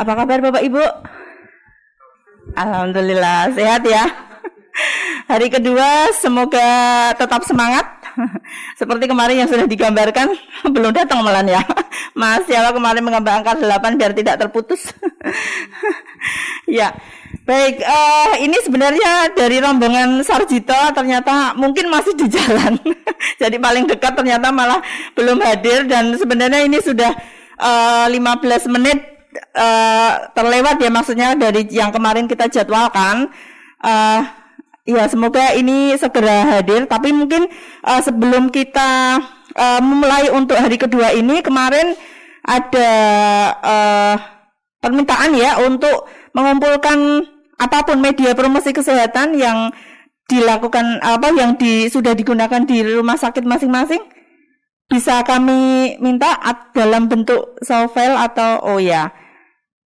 Apa kabar Bapak Ibu? Alhamdulillah sehat ya. Hari kedua semoga tetap semangat. Seperti kemarin yang sudah digambarkan, belum datang malam ya. Mas siapa kemarin mengambil angka 8 biar tidak terputus. Ya. Baik, ini sebenarnya dari rombongan Sarjito ternyata mungkin masih di jalan. Jadi paling dekat ternyata malah belum hadir dan sebenarnya ini sudah 15 menit terlewat ya, maksudnya dari yang kemarin kita jadwalkan. Ya semoga ini segera hadir, tapi mungkin sebelum kita memulai untuk hari kedua ini, kemarin ada permintaan ya untuk mengumpulkan apapun media promosi kesehatan yang dilakukan sudah digunakan di rumah sakit masing-masing. Bisa kami minta dalam bentuk soft file atau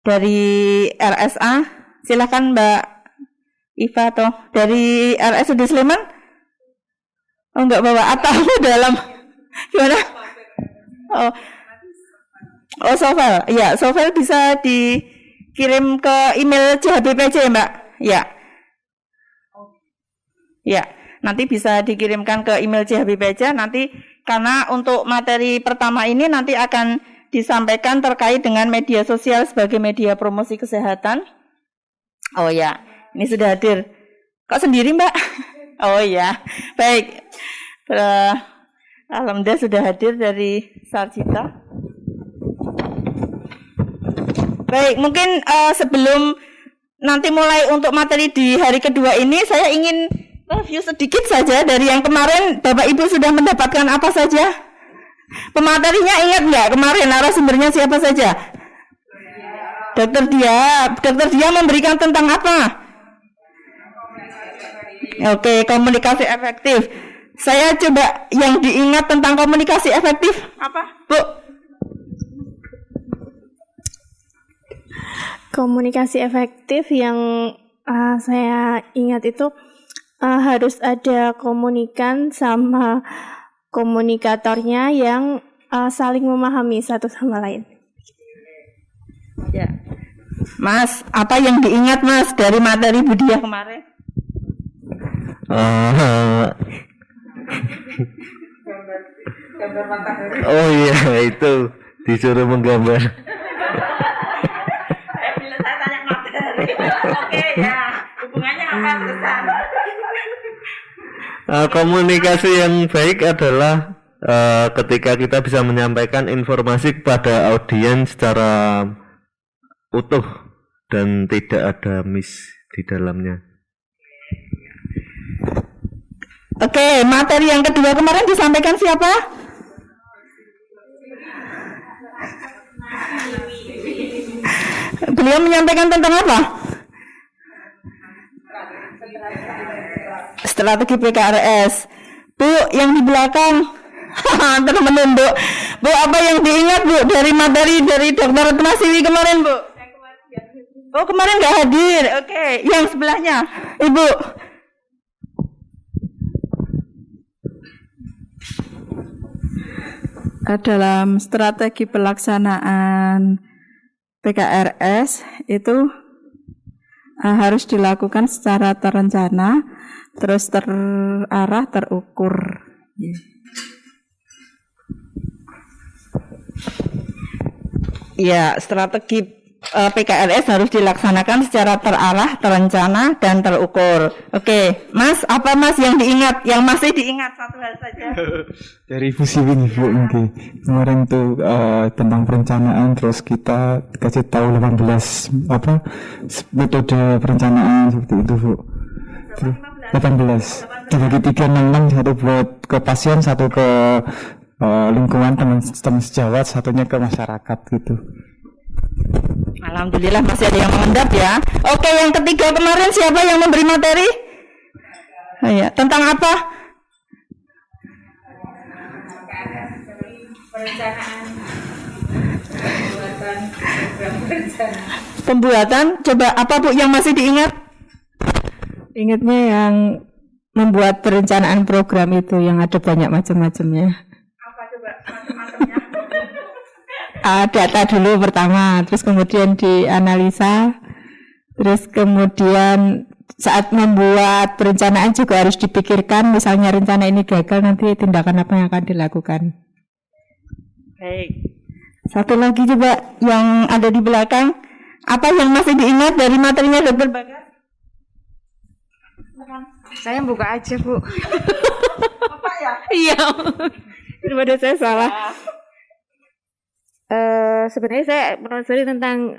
dari RSA. Silakan Mbak Iva atau dari RSUD Sleman. Oh enggak bawa atau dalam gimana? Soft file. Ya, soft file bisa dikirim ke email CHBPJ ya, Mbak. Ya. Ya, nanti bisa dikirimkan ke email CHBPJ nanti. Karena untuk materi pertama ini nanti akan disampaikan terkait dengan media sosial sebagai media promosi kesehatan. Oh ya, ini sudah hadir. Kok sendiri Mbak? Oh ya, baik. Alhamdulillah sudah hadir dari Sarjita. Baik, mungkin sebelum nanti mulai untuk materi di hari kedua ini, saya ingin review sedikit saja dari yang kemarin. Bapak Ibu sudah mendapatkan apa saja? Pematerinya ingat nggak kemarin narasumbernya siapa saja? Dokter Dia memberikan tentang apa? Oke, komunikasi efektif. Saya coba yang diingat tentang komunikasi efektif apa, Bu? Komunikasi efektif yang saya ingat itu harus ada komunikan sama komunikatornya yang saling memahami satu sama lain. Ya, Mas, apa yang diingat Mas dari materi Budia kemarin? Oh iya, itu disuruh menggambar. Bila saya tanya materi, oke ya, hubungannya apa besar? Komunikasi yang baik adalah ketika kita bisa menyampaikan informasi kepada audiens secara utuh dan tidak ada miss di dalamnya. Oke, materi yang kedua kemarin disampaikan siapa? Beliau menyampaikan tentang apa? Strategi PKRS. Bu, yang di belakang terus menunduk. Bu, apa yang diingat Bu dari materi dari Dr. Retmasiwi kemarin Bu? Oh, kemarin nggak hadir. Oke, yang sebelahnya Ibu. Dalam strategi pelaksanaan PKRS itu harus dilakukan secara terencana, terus terarah, terukur. Ya, strategi PKRS harus dilaksanakan secara terarah, terencana, dan terukur. Oke, Mas, apa Mas yang diingat? Yang masih diingat satu hal saja. Dari Bu Siwi nih Bu, kemarin tuh tentang perencanaan, terus kita kasih tahu 18 metode perencanaan seperti itu Bu. 18 dibagi 3 6, satu buat ke pasien, satu ke lingkungan teman-teman sejawat, satunya ke masyarakat gitu. Alhamdulillah masih ada yang mengendap ya. Oke, yang ketiga kemarin siapa yang memberi materi? Oh, ya. Tentang apa? Pembuatan. Coba apa Bu yang masih diingat? Ingatnya yang membuat perencanaan program itu yang ada banyak macam-macamnya. Apa coba macam-macamnya? data dulu pertama, terus kemudian dianalisa, terus kemudian saat membuat perencanaan juga harus dipikirkan, misalnya rencana ini gagal, nanti tindakan apa yang akan dilakukan. Baik. Satu lagi coba yang ada di belakang, apa yang masih diingat dari materinya Dr. Bagas? Saya buka aja, Bu. Apa ya? Iya. Daripada saya salah. Sebenarnya saya menelusuri tentang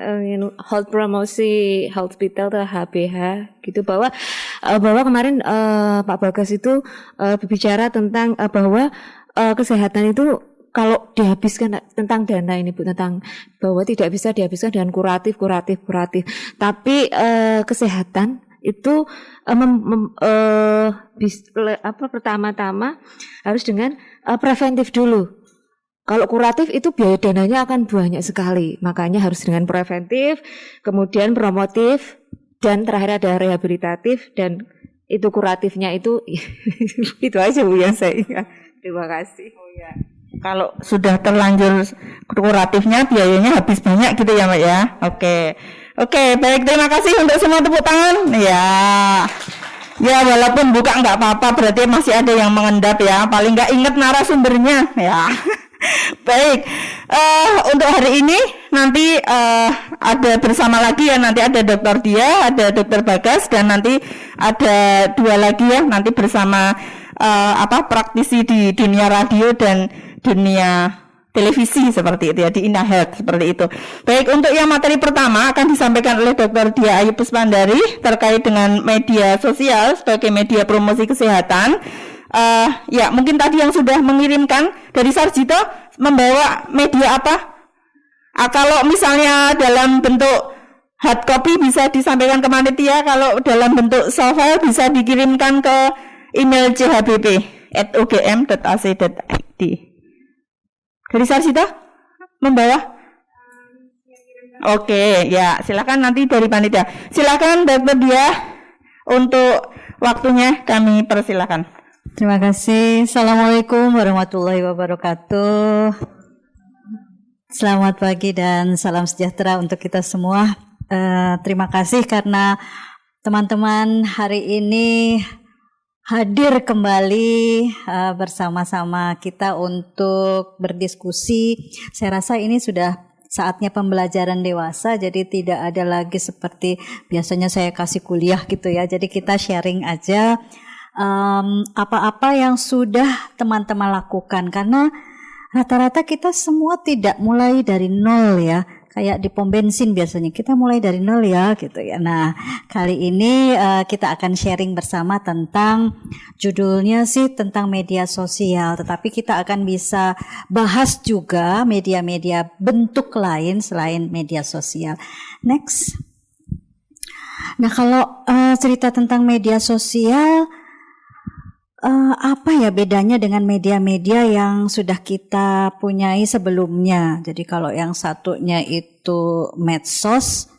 health promosi hospital atau HPH gitu, bahwa kemarin Pak Bagas itu berbicara tentang bahwa kesehatan itu kalau dihabiskan tentang dana ini, Bu, tentang bahwa tidak bisa dihabiskan dengan kuratif. Tapi kesehatan itu pertama-tama harus dengan preventif dulu. Kalau kuratif itu biaya dananya akan banyak sekali, makanya harus dengan preventif, kemudian promotif, dan terakhir ada rehabilitatif, dan itu kuratifnya itu itu aja, Bu, yang saya ingat. Terima kasih. Kalau sudah terlanjur kuratifnya biayanya habis banyak gitu ya Mbak ya. Oke, baik, terima kasih untuk semua tepuk tangan. Ya walaupun buka nggak apa-apa, berarti masih ada yang mengendap ya. Paling nggak ingat narasumbernya ya. Baik, untuk hari ini nanti ada bersama lagi ya, nanti ada Dr. Dia, ada Dr. Bagas, dan nanti ada dua lagi ya, nanti bersama praktisi di dunia radio dan dunia televisi seperti itu ya, di Inahealth seperti itu. Baik, untuk yang materi pertama akan disampaikan oleh Dr. Dia Ayu Puspandari terkait dengan media sosial sebagai media promosi kesehatan. Ya mungkin tadi yang sudah mengirimkan dari Sarjito membawa media apa? Kalau misalnya dalam bentuk hard copy bisa disampaikan ke panitia, kalau dalam bentuk soft file bisa dikirimkan ke email chhbp@ugm.ac.id. Dari Sarjito membawa? Oke, ya silakan nanti dari panitia. Silakan Dr. Dia, untuk waktunya kami persilakan. Terima kasih. Assalamualaikum warahmatullahi wabarakatuh. Selamat pagi dan salam sejahtera untuk kita semua. Terima kasih karena teman-teman hari ini hadir kembali bersama-sama kita untuk berdiskusi. Saya rasa ini sudah saatnya pembelajaran dewasa, jadi tidak ada lagi seperti biasanya saya kasih kuliah gitu ya. Jadi kita sharing aja apa-apa yang sudah teman-teman lakukan, karena rata-rata kita semua tidak mulai dari nol ya, kayak di pom bensin biasanya kita mulai dari nol ya gitu ya. Nah kali ini kita akan sharing bersama tentang, judulnya sih tentang media sosial, tetapi kita akan bisa bahas juga media-media bentuk lain selain media sosial. Next. Nah kalau cerita tentang media sosial, apa ya bedanya dengan media-media yang sudah kita punyai sebelumnya? Jadi kalau yang satunya itu medsos,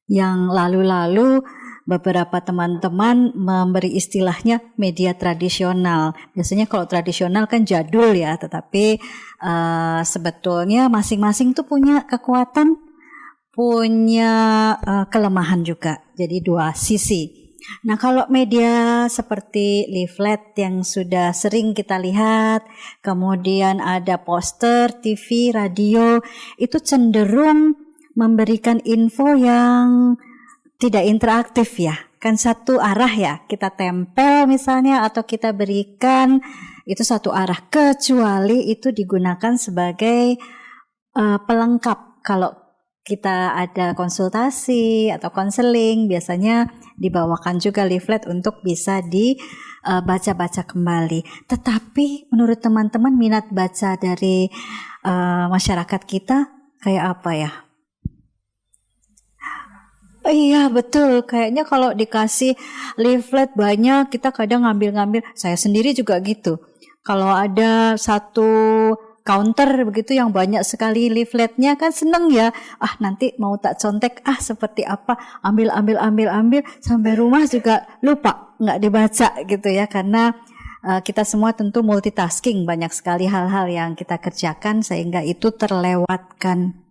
yang lalu-lalu beberapa teman-teman memberi istilahnya media tradisional. Biasanya kalau tradisional kan jadul ya, tetapi sebetulnya masing-masing tuh punya kekuatan, punya kelemahan juga. Jadi dua sisi. Nah kalau media seperti leaflet yang sudah sering kita lihat, kemudian ada poster, TV, radio, itu cenderung memberikan info yang tidak interaktif ya, kan satu arah ya, kita tempel misalnya atau kita berikan itu satu arah, kecuali itu digunakan sebagai pelengkap. Kalau kita ada konsultasi atau konseling, biasanya dibawakan juga leaflet untuk bisa dibaca-baca kembali. Tetapi menurut teman-teman minat baca dari masyarakat kita kayak apa ya? Iya betul, kayaknya kalau dikasih leaflet banyak kita kadang ngambil-ngambil, saya sendiri juga gitu. Kalau ada satu counter begitu yang banyak sekali leafletnya kan seneng ya, nanti mau tak contek seperti apa, ambil sampai rumah juga lupa nggak dibaca gitu ya, karena kita semua tentu multitasking, banyak sekali hal-hal yang kita kerjakan sehingga itu terlewatkan.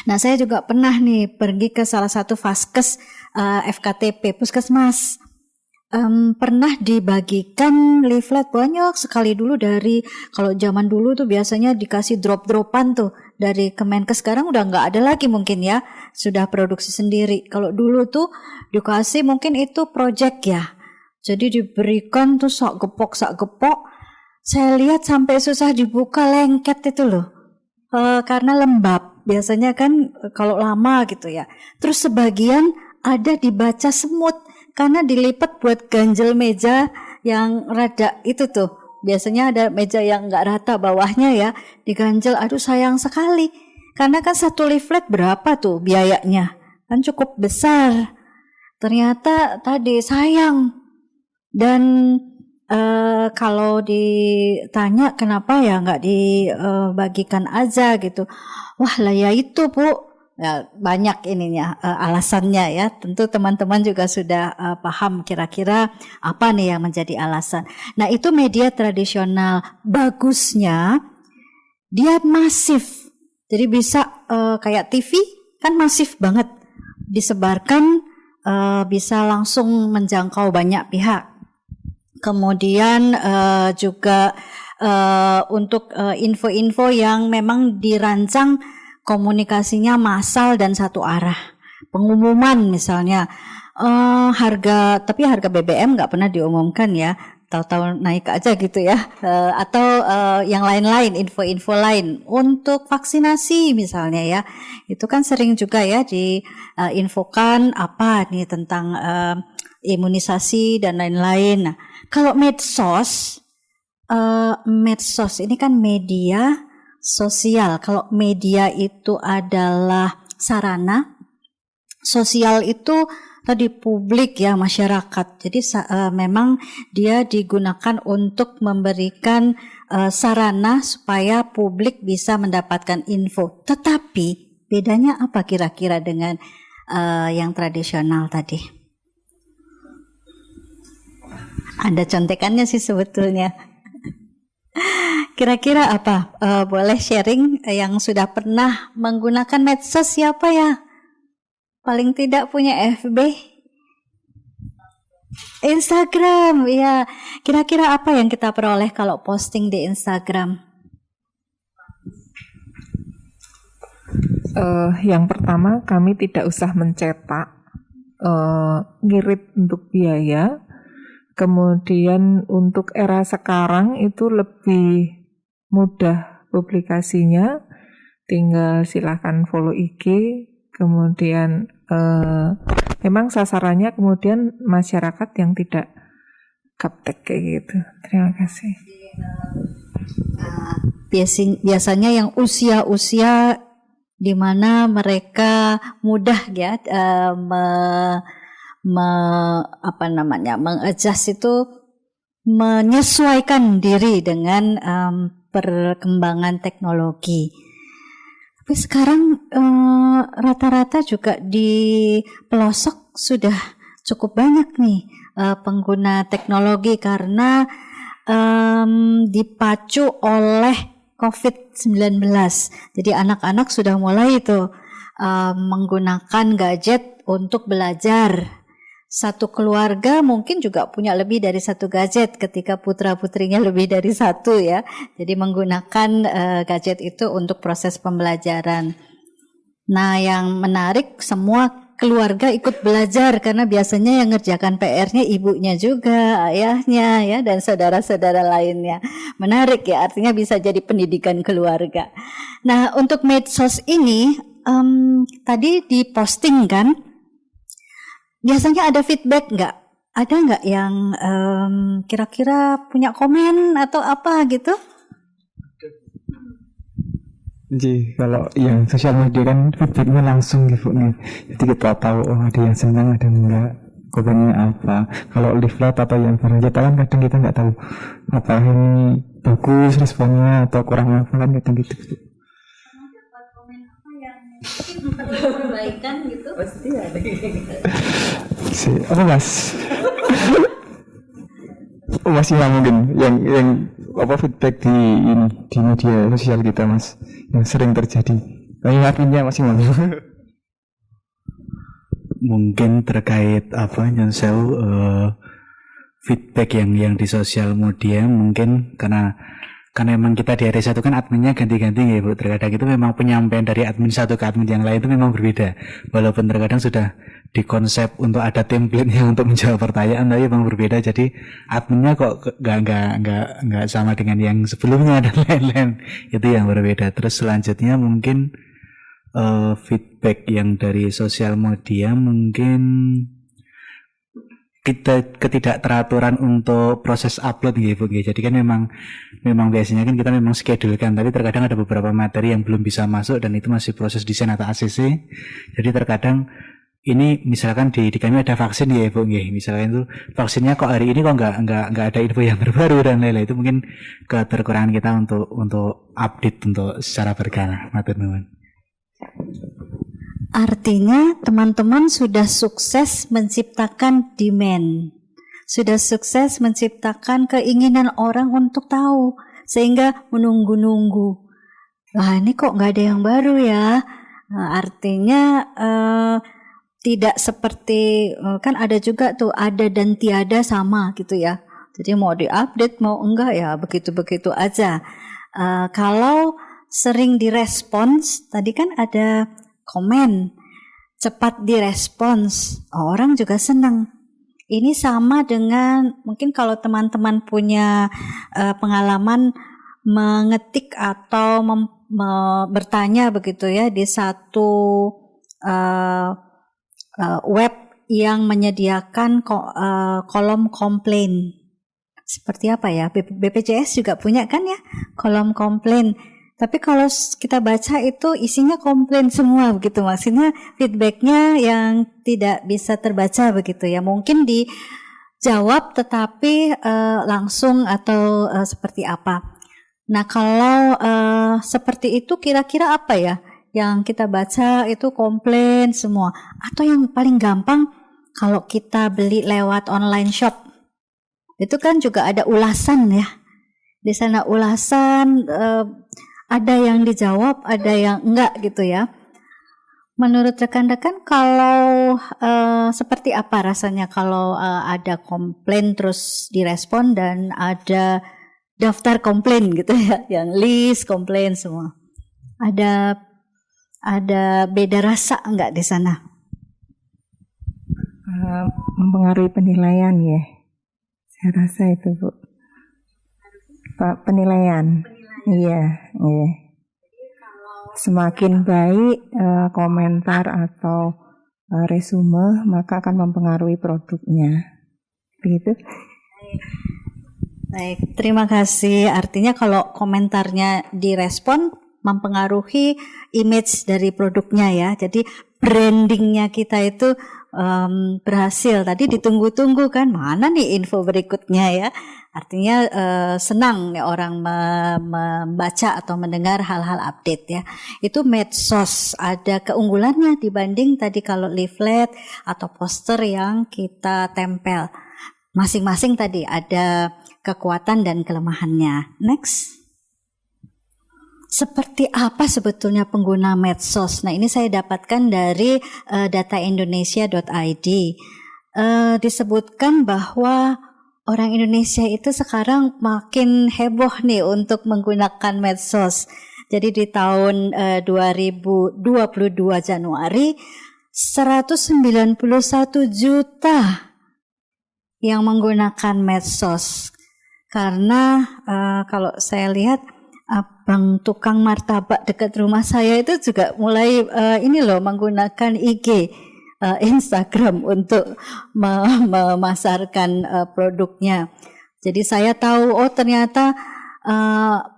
Nah, saya juga pernah nih pergi ke salah satu vaskes FKTP, puskesmas. Pernah dibagikan leaflet banyak sekali dulu dari, kalau zaman dulu tuh biasanya dikasih drop-dropan tuh dari Kemenkes, sekarang udah nggak ada lagi mungkin ya, sudah produksi sendiri. Kalau dulu tuh dikasih mungkin itu project ya, jadi diberikan tuh sak gepok. Saya lihat sampai susah dibuka, lengket itu loh, karena lembab. Biasanya kan kalau lama gitu ya. Terus sebagian ada dibaca semut karena dilipat buat ganjel meja yang rada itu tuh. Biasanya ada meja yang nggak rata bawahnya ya, diganjel. Aduh, sayang sekali. Karena kan satu leaflet berapa tuh biayanya? Kan cukup besar. Ternyata tadi sayang. Dan kalau ditanya kenapa ya nggak dibagikan aja gitu. Wah lah ya itu Bu. Ya, banyak ininya alasannya ya. Tentu teman-teman juga sudah paham kira-kira apa nih yang menjadi alasan. Nah, itu media tradisional. Bagusnya dia masif. Jadi bisa kayak TV kan masif banget. Disebarkan bisa langsung menjangkau banyak pihak. Kemudian juga untuk info-info yang memang dirancang komunikasinya massal dan satu arah. Pengumuman misalnya harga BBM nggak pernah diumumkan ya, tahu-tahu naik aja gitu ya, atau yang lain-lain, info-info lain untuk vaksinasi misalnya ya, itu kan sering juga ya diinfokan apa nih tentang imunisasi dan lain-lain. Nah, kalau medsos ini kan media sosial. Kalau media itu adalah sarana, sosial itu tadi publik ya, masyarakat. Jadi memang dia digunakan untuk memberikan sarana supaya publik bisa mendapatkan info. Tetapi bedanya apa kira-kira dengan yang tradisional tadi? Ada contekannya sih sebetulnya. Kira-kira apa? Boleh sharing yang sudah pernah menggunakan medsos siapa ya? Paling tidak punya FB? Instagram, ya. Kira-kira apa yang kita peroleh kalau posting di Instagram? Yang pertama, kami tidak usah mencetak, ngirit untuk biaya. Kemudian untuk era sekarang itu lebih mudah publikasinya, tinggal silahkan follow IG, kemudian memang sasarannya kemudian masyarakat yang tidak gaptek kayak gitu. Terima kasih. Biasanya yang usia-usia di mana mereka mudah ya mengadjust itu, menyesuaikan diri dengan perkembangan teknologi. Tapi sekarang rata-rata juga di pelosok sudah cukup banyak nih pengguna teknologi karena dipacu oleh COVID-19. Jadi anak-anak sudah mulai itu menggunakan gadget untuk belajar. Satu keluarga mungkin juga punya lebih dari satu gadget ketika putra-putrinya lebih dari satu ya. Jadi menggunakan gadget itu untuk proses pembelajaran. Nah, yang menarik semua keluarga ikut belajar karena biasanya yang ngerjakan PR-nya ibunya juga, ayahnya ya, dan saudara-saudara lainnya. Menarik ya, artinya bisa jadi pendidikan keluarga. Nah, untuk medsos ini tadi diposting kan? Biasanya ada feedback nggak? Ada nggak yang kira-kira punya komen atau apa gitu? Jadi kalau yang sosial media kan feedbacknya langsung gitu nih. Jadi kita tahu ada yang senang, ada yang enggak, komennya apa. Kalau leaflet atau yang barang cetak kan kadang kita nggak tahu apa ini bagus responnya atau kurang apa kan kadang gitu. Dapat komen apa yang perlu perbaikan gitu? Pasti ada. Apa Mas? Oh, masih lah mungkin yang apa feedback di media sosial kita Mas yang sering terjadi. Kayaknya adminnya masih mau. Mungkin terkait apa yang feedback yang di sosial media mungkin karena emang kita di RSA itu kan adminnya ganti-ganti ya Bu. Terkadang itu memang penyampaian dari admin satu ke admin yang lain itu memang berbeda. Walaupun terkadang sudah dikonsep untuk ada template-nya untuk menjawab pertanyaan, tapi memang berbeda. Jadi adminnya kok nggak sama dengan yang sebelumnya dan lain-lain. Itu yang berbeda. Terus selanjutnya mungkin feedback yang dari sosial media mungkin kita ketidakteraturan untuk proses upload gitu Bu. Jadi kan memang biasanya kan kita memang schedule kan, tapi terkadang ada beberapa materi yang belum bisa masuk dan itu masih proses desain atau ACC. Jadi terkadang ini misalkan di kami ada vaksin ya Bu, misalkan itu vaksinnya kok hari ini kok nggak ada info yang terbaru dan lain-lain. Itu mungkin keterkurangan kita untuk update untuk secara berkala. Matur nuwun. Artinya teman-teman sudah sukses menciptakan demand, sudah sukses menciptakan keinginan orang untuk tahu, sehingga menunggu-nunggu. Wah ini kok nggak ada yang baru ya? Nah, artinya tidak seperti kan ada juga tuh ada dan tiada sama gitu ya. Jadi mau diupdate mau enggak ya begitu-begitu aja. Kalau sering direspons, tadi kan ada komen, cepat direspons, orang juga senang. Ini sama dengan mungkin kalau teman-teman punya pengalaman mengetik atau bertanya begitu ya di satu web yang menyediakan kolom komplain. Seperti apa ya? BPJS juga punya kan ya kolom komplain. Tapi kalau kita baca itu isinya komplain semua begitu, maksudnya feedbacknya yang tidak bisa terbaca begitu ya. Mungkin dijawab tetapi langsung atau seperti apa. Nah kalau seperti itu kira-kira apa ya yang kita baca itu komplain semua. Atau yang paling gampang kalau kita beli lewat online shop, itu kan juga ada ulasan ya. Di sana ulasan ada yang dijawab, ada yang enggak gitu ya. Menurut rekan-rekan kalau seperti apa rasanya kalau ada komplain terus direspon dan ada daftar komplain gitu ya, yang list komplain semua. Ada beda rasa enggak di sana? Mempengaruhi penilaian ya. Saya rasa itu Bu. Penilaian. Iya. Semakin baik komentar atau resume maka akan mempengaruhi produknya. Begitu. Baik, terima kasih. Artinya kalau komentarnya direspon mempengaruhi image dari produknya ya. Jadi brandingnya kita itu berhasil. Tadi ditunggu-tunggu kan, mana nih info berikutnya ya. Artinya senang nih orang membaca atau mendengar hal-hal update ya. Itu medsos ada keunggulannya dibanding tadi kalau leaflet atau poster yang kita tempel. Masing-masing tadi ada kekuatan dan kelemahannya. Next. Seperti apa sebetulnya pengguna medsos? Nah ini saya dapatkan dari dataindonesia.id. Disebutkan bahwa orang Indonesia itu sekarang makin heboh nih untuk menggunakan medsos. Jadi di tahun 2022 Januari 191 juta yang menggunakan medsos. Karena kalau saya lihat abang tukang martabak dekat rumah saya itu juga mulai ini loh menggunakan IG, Instagram untuk memasarkan produknya. Jadi saya tahu ternyata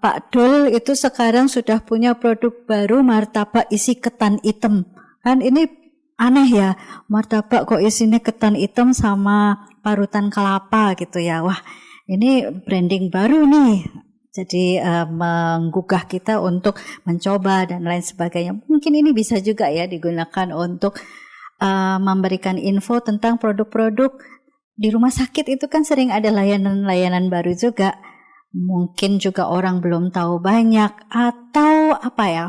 Pak Dul itu sekarang sudah punya produk baru martabak isi ketan hitam. Kan ini aneh ya, martabak kok isinya ketan hitam sama parutan kelapa gitu ya. Wah, ini branding baru nih. Jadi menggugah kita untuk mencoba dan lain sebagainya. Mungkin ini bisa juga ya digunakan untuk memberikan info tentang produk-produk di rumah sakit itu kan sering ada layanan-layanan baru juga. Mungkin juga orang belum tahu banyak, atau apa ya,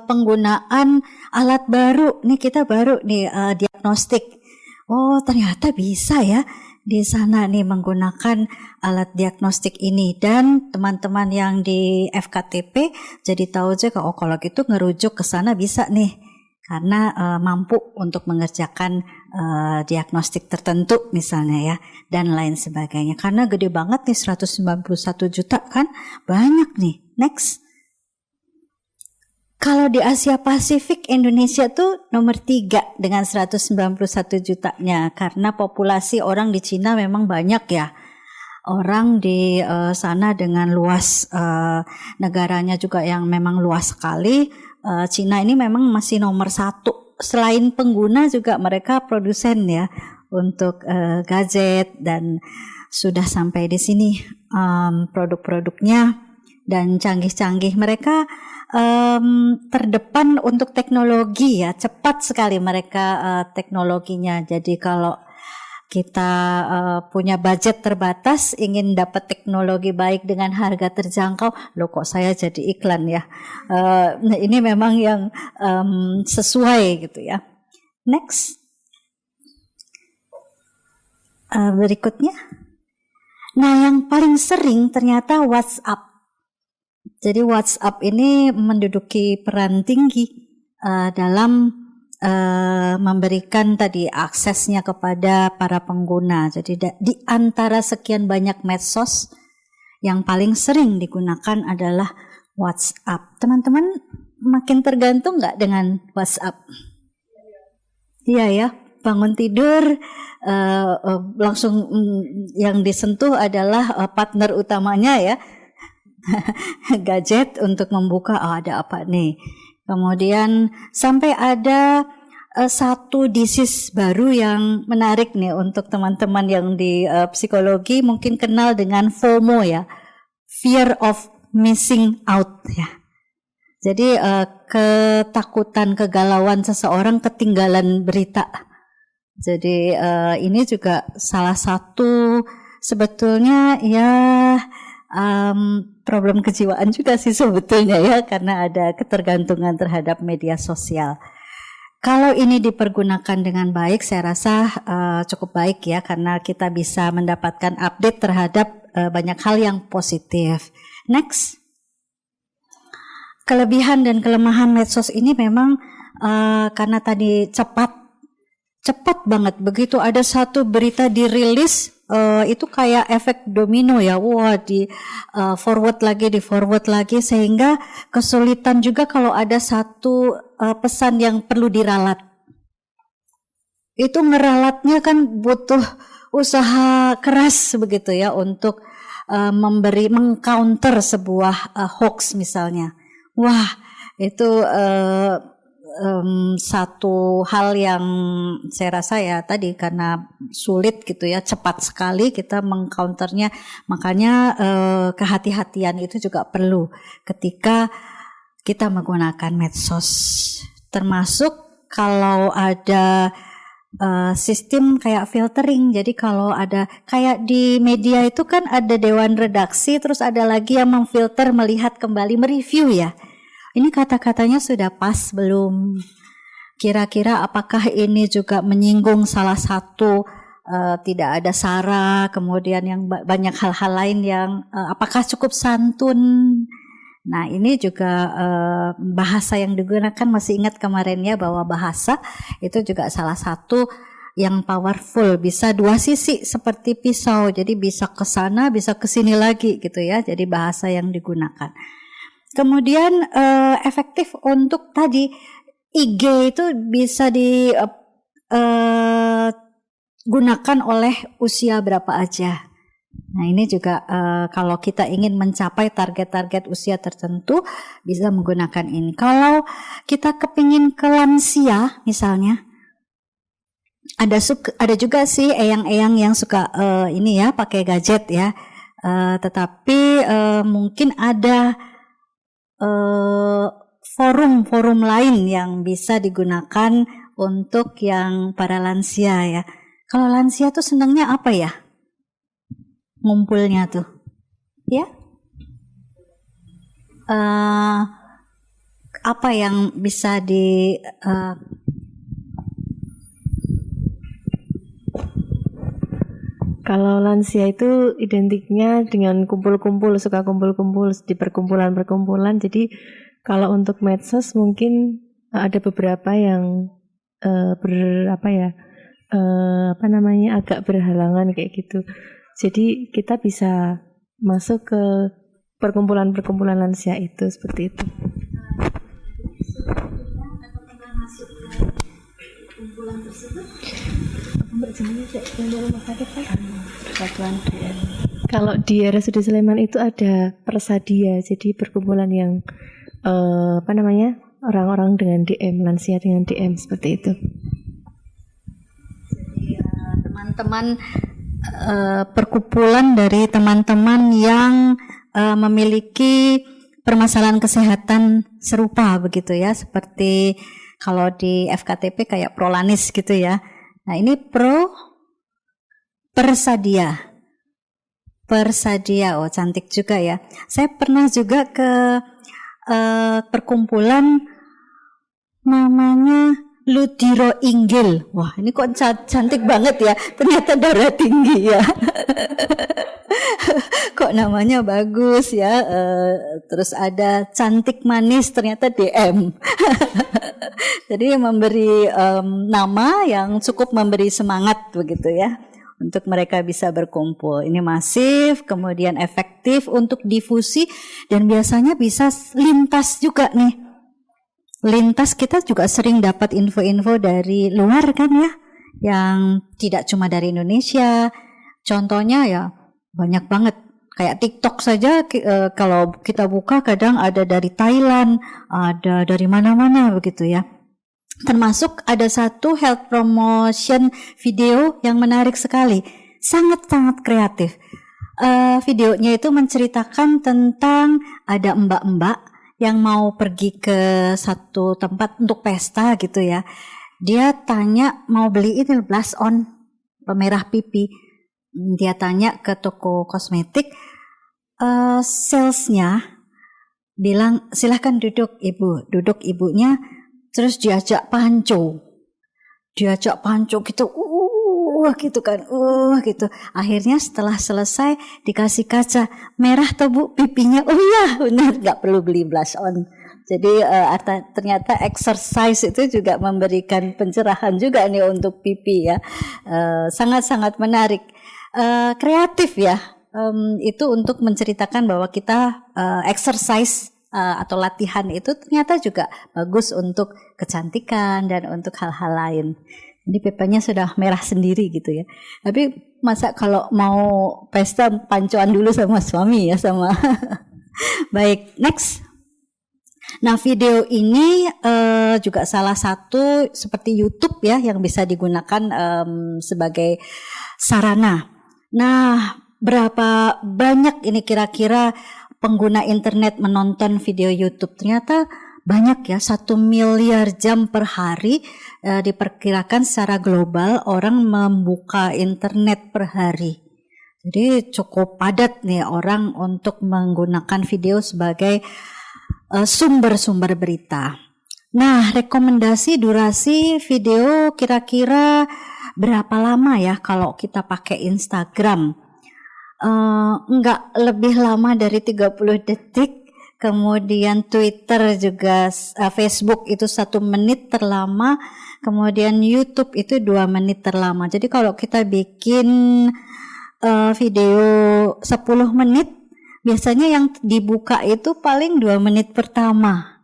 penggunaan alat baru. Nih kita baru nih diagnostik. Oh ternyata bisa ya di sana nih menggunakan alat diagnostik ini, dan teman-teman yang di FKTP jadi tahu juga, oh kalau gitu ngerujuk ke sana bisa nih, karena mampu untuk mengerjakan diagnostik tertentu misalnya ya, dan lain sebagainya. Karena gede banget nih 191 juta kan, banyak nih. Next. Kalau di Asia Pasifik, Indonesia tuh nomor 3 dengan 191 jutanya, karena populasi orang di Cina memang banyak ya. Orang di sana dengan luas negaranya juga yang memang luas sekali. Cina ini memang masih nomor 1. Selain pengguna juga mereka produsen ya untuk gadget, dan sudah sampai di sini produk-produknya dan canggih-canggih. Mereka terdepan untuk teknologi ya, cepat sekali mereka teknologinya. Jadi kalau kita punya budget terbatas, ingin dapat teknologi baik dengan harga terjangkau, loh kok saya jadi iklan ya. Nah ini memang yang sesuai gitu ya. Next. Berikutnya. Nah yang paling sering ternyata WhatsApp. Jadi WhatsApp ini menduduki peran tinggi dalam memberikan tadi aksesnya kepada para pengguna. Jadi di antara sekian banyak medsos, yang paling sering digunakan adalah WhatsApp. Teman-teman makin tergantung nggak dengan WhatsApp? Iya ya, bangun tidur langsung yang disentuh adalah partner utamanya ya. Gadget untuk membuka, ada apa nih. Kemudian sampai ada satu disease baru yang menarik nih untuk teman-teman yang di psikologi mungkin kenal dengan FOMO ya, fear of missing out ya. Jadi ketakutan, kegalauan seseorang ketinggalan berita. Jadi ini juga salah satu sebetulnya ya problem kejiwaan juga sih sebetulnya ya, karena ada ketergantungan terhadap media sosial. Kalau ini dipergunakan dengan baik, saya rasa cukup baik ya, karena kita bisa mendapatkan update terhadap banyak hal yang positif. Next. Kelebihan dan kelemahan medsos ini memang karena tadi cepat banget. Begitu ada satu berita dirilis, itu kayak efek domino ya. Wah, di forward lagi, sehingga kesulitan juga kalau ada satu pesan yang perlu diralat. Itu ngeralatnya kan butuh usaha keras begitu ya, untuk mengcounter sebuah hoax misalnya. Wah, itu satu hal yang saya rasa ya tadi karena sulit gitu ya, cepat sekali kita mengcounternya. Makanya kehati-hatian itu juga perlu ketika kita menggunakan medsos. Termasuk kalau ada sistem kayak filtering. Jadi kalau ada kayak di media itu kan ada dewan redaksi, terus ada lagi yang memfilter, melihat kembali, mereview ya. Ini kata-katanya sudah pas belum? Kira-kira apakah ini juga menyinggung salah satu tidak ada sara, kemudian yang banyak hal-hal lain yang apakah cukup santun? Nah ini juga bahasa yang digunakan, masih ingat kemarin ya bahwa bahasa itu juga salah satu yang powerful, bisa dua sisi seperti pisau, jadi bisa ke sana bisa ke sini lagi gitu ya. Jadi bahasa yang digunakan. Kemudian efektif untuk tadi IG itu bisa digunakan oleh usia berapa aja. Nah ini juga kalau kita ingin mencapai target-target usia tertentu bisa menggunakan ini. Kalau kita kepingin ke lansia misalnya, ada juga sih eyang-eyang yang suka ini ya pakai gadget ya, tetapi mungkin ada forum-forum lain yang bisa digunakan untuk yang para lansia ya. Kalau lansia tuh senangnya apa ya? Ngumpulnya tuh, ya? Apa yang bisa Kalau lansia itu identiknya dengan kumpul-kumpul, suka kumpul-kumpul di perkumpulan-perkumpulan. Jadi kalau untuk medsos mungkin ada beberapa yang agak berhalangan kayak gitu. Jadi kita bisa masuk ke perkumpulan-perkumpulan lansia itu seperti itu. Kalau di RSUD Sleman itu ada Persadia, jadi perkumpulan yang orang-orang dengan DM, lansia dengan DM seperti itu. Jadi teman-teman perkumpulan dari teman-teman yang memiliki permasalahan kesehatan serupa begitu ya, seperti kalau di FKTP kayak Prolanis gitu ya. Nah ini Persadia, oh cantik juga ya. Saya pernah juga ke perkumpulan namanya Ludiro Inggil. Wah ini kok cantik banget ya, ternyata darah tinggi ya. Kok namanya bagus ya, terus ada cantik manis, ternyata DM. Jadi memberi nama yang cukup memberi semangat begitu ya, untuk mereka bisa berkumpul. Ini masif, kemudian efektif untuk difusi, dan biasanya bisa lintas juga nih. Lintas kita juga sering dapat info-info dari luar kan ya, yang tidak cuma dari Indonesia. Contohnya ya banyak banget. Kayak TikTok saja kalau kita buka kadang ada dari Thailand, ada dari mana-mana begitu ya. Termasuk ada satu health promotion video yang menarik sekali, sangat-sangat kreatif. Videonya itu menceritakan tentang ada mbak-mbak yang mau pergi ke satu tempat untuk pesta gitu ya. Dia tanya mau beli ini blush on pemerah pipi. Dia tanya ke toko kosmetik, salesnya bilang silahkan duduk ibu, duduk ibunya. Terus diajak panco gitu, gitu kan, gitu. Akhirnya setelah selesai dikasih kaca, merah tuh bu pipinya, oh iya benar, nggak perlu beli blush on. Jadi ternyata exercise itu juga memberikan pencerahan juga nih untuk pipi ya, sangat-sangat menarik, kreatif ya, itu untuk menceritakan bahwa kita exercise atau latihan itu ternyata juga bagus untuk kecantikan dan untuk hal-hal lain. Jadi pipanya sudah merah sendiri gitu ya. Tapi masa kalau mau pesta pancuan dulu sama suami ya sama. Baik, next. Nah video ini juga salah satu seperti YouTube ya yang bisa digunakan sebagai sarana. Nah berapa banyak ini kira-kira pengguna internet menonton video YouTube? Ternyata banyak ya, 1 miliar jam per hari diperkirakan secara global orang membuka internet per hari. Jadi cukup padat nih orang untuk menggunakan video sebagai sumber-sumber berita. Nah, rekomendasi durasi video kira-kira berapa lama ya kalau kita pakai Instagram? Enggak lebih lama dari 30 detik. Kemudian Twitter juga, Facebook itu 1 menit terlama. Kemudian YouTube itu 2 menit terlama. Jadi kalau kita bikin video 10 menit, biasanya yang dibuka itu paling 2 menit pertama.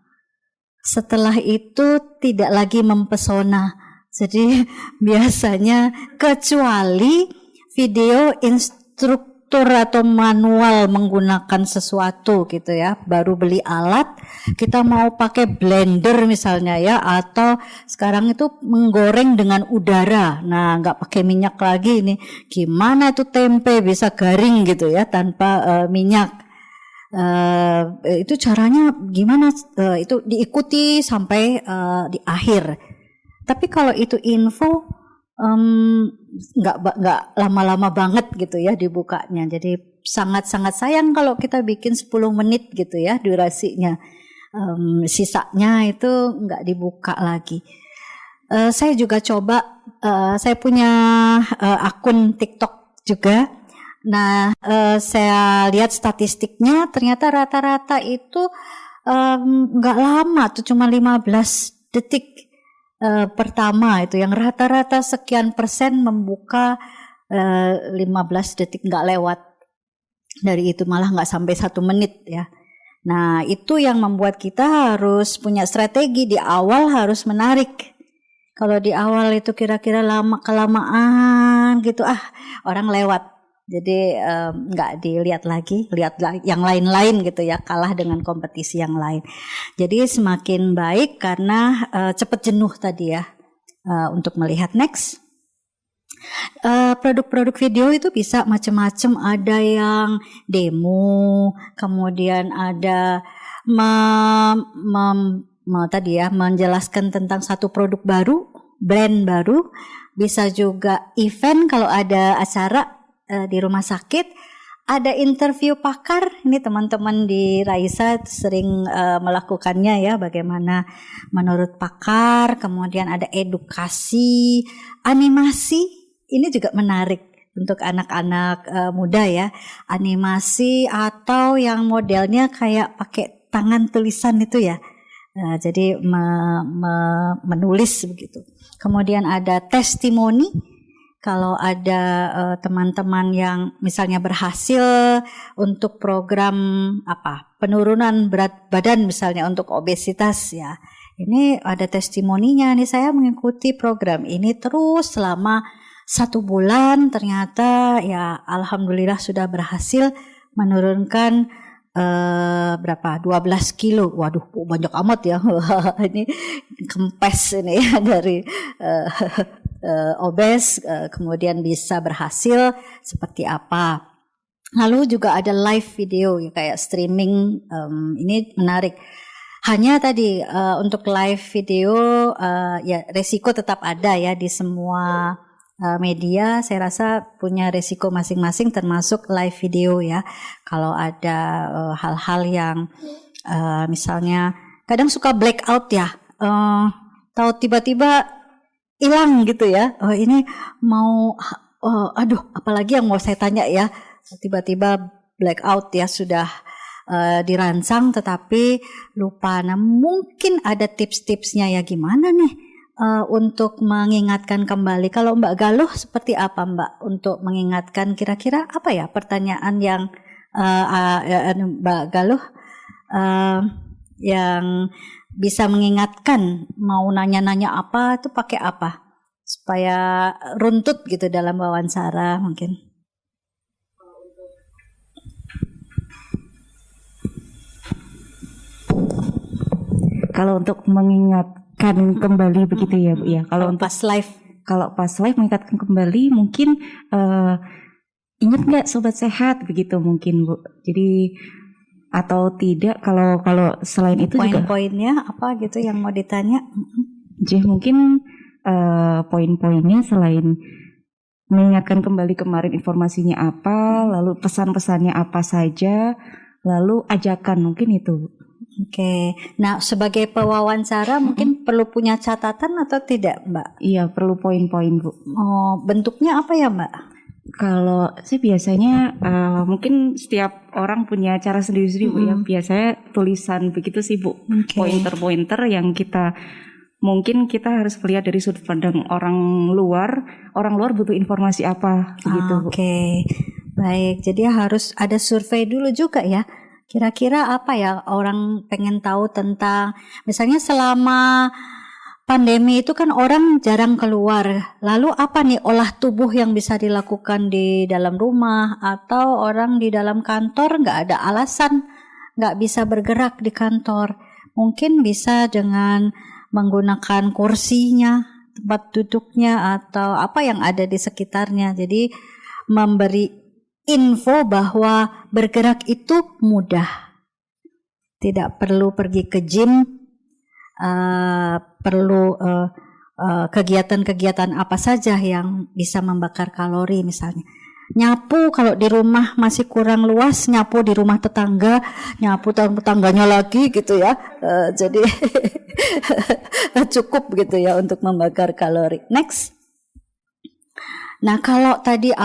Setelah itu tidak lagi mempesona. Jadi biasanya kecuali video instruktur atau manual menggunakan sesuatu gitu ya, baru beli alat, kita mau pakai blender misalnya ya, atau sekarang itu menggoreng dengan udara, nah nggak pakai minyak lagi nih, gimana itu tempe bisa garing gitu ya tanpa minyak. Itu caranya gimana, itu diikuti sampai di akhir. Tapi kalau itu info nggak lama-lama banget gitu ya dibukanya. Jadi sangat-sangat sayang kalau kita bikin 10 menit gitu ya durasinya. Sisanya itu nggak dibuka lagi. Saya juga coba, saya punya akun TikTok juga. Nah, saya lihat statistiknya ternyata rata-rata itu nggak lama tuh, cuma 15 detik pertama itu yang rata-rata sekian persen membuka 15 detik, nggak lewat dari itu, malah nggak sampai 1 menit ya. Nah, itu yang membuat kita harus punya strategi di awal, harus menarik. Kalau di awal itu kira-kira kelamaan gitu, orang lewat. Jadi nggak dilihat lagi, lihat yang lain-lain gitu ya, kalah dengan kompetisi yang lain. Jadi semakin baik karena cepat jenuh tadi ya untuk melihat. Next. Produk-produk video itu bisa macam-macam, ada yang demo, kemudian ada tadi ya menjelaskan tentang satu produk baru, brand baru, bisa juga event kalau ada acara di rumah sakit, ada interview pakar. Ini teman-teman di Raisa sering melakukannya ya, bagaimana menurut pakar, kemudian ada edukasi, animasi. Ini juga menarik untuk anak-anak muda ya, animasi atau yang modelnya kayak pakai tangan tulisan itu ya. Jadi menulis begitu. Kemudian ada testimoni. Kalau ada teman-teman yang misalnya berhasil untuk program penurunan berat badan misalnya untuk obesitas ya. Ini ada testimoninya nih, saya mengikuti program ini terus selama 1 bulan, ternyata ya alhamdulillah sudah berhasil menurunkan 12 kilo. Waduh, banyak amat ya. Ini kempes ini ya dari obes, kemudian bisa berhasil seperti apa. Lalu juga ada live video ya, kayak streaming, ini menarik. Hanya tadi untuk live video ya resiko tetap ada ya di semua media. Saya rasa punya resiko masing-masing termasuk live video ya. Kalau ada hal-hal yang misalnya kadang suka blackout ya, tahu tiba-tiba hilang gitu ya. Ini mau apalagi yang mau saya tanya ya, tiba-tiba blackout ya, sudah dirancang tetapi lupa. Nah, mungkin ada tips-tipsnya ya, gimana nih untuk mengingatkan kembali. Kalau Mbak Galuh seperti apa Mbak untuk mengingatkan, kira-kira apa ya pertanyaan yang Mbak Galuh yang bisa mengingatkan, mau nanya-nanya apa itu pakai apa supaya runtut gitu dalam wawancara mungkin. Kalau untuk mengingatkan kembali begitu ya Bu ya. Kalau untuk pas live mengingatkan kembali mungkin ingat nggak sobat sehat begitu mungkin Bu. Jadi atau tidak, kalau selain itu poin-poinnya apa gitu yang mau ditanya. Jadi mungkin poin-poinnya selain mengingatkan kembali kemarin informasinya apa, lalu pesan-pesannya apa saja, lalu ajakan mungkin itu. Oke. Nah, sebagai pewawancara mungkin perlu punya catatan atau tidak, Mbak? Iya, perlu poin-poin, Bu. Oh, bentuknya apa ya, Mbak? Kalau sih biasanya mungkin setiap orang punya cara sendiri-sendiri, Bu ya. Biasanya tulisan begitu sih, Bu. Pointer-pointer yang mungkin kita harus melihat dari sudut pandang orang luar butuh informasi apa begitu, Bu. Oke. Baik, jadi harus ada survei dulu juga ya. Kira-kira apa ya orang pengen tahu tentang, misalnya selama pandemi itu kan orang jarang keluar. Lalu apa nih olah tubuh yang bisa dilakukan di dalam rumah, atau orang di dalam kantor nggak ada alasan nggak bisa bergerak di kantor. Mungkin bisa dengan menggunakan kursinya, tempat duduknya, atau apa yang ada di sekitarnya. Jadi memberi info bahwa bergerak itu mudah. Tidak perlu pergi ke gym, perlu kegiatan-kegiatan apa saja yang bisa membakar kalori misalnya. Nyapu kalau di rumah masih kurang luas, nyapu di rumah tetangga, nyapu tetangganya lagi gitu ya. Jadi cukup gitu ya untuk membakar kalori. Next. Nah, kalau tadi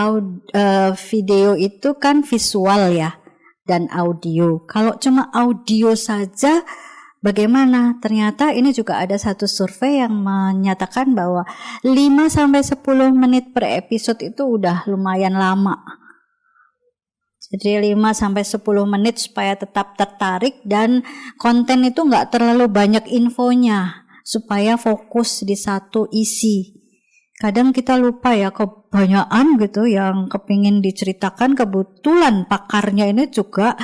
video itu kan visual ya dan audio. Kalau cuma audio saja bagaimana? Ternyata ini juga ada satu survei yang menyatakan bahwa 5-10 menit per episode itu udah lumayan lama. Jadi 5-10 menit supaya tetap tertarik dan konten itu nggak terlalu banyak infonya supaya fokus di satu isi. Kadang kita lupa ya, kebanyakan gitu yang kepingin diceritakan, kebetulan pakarnya ini juga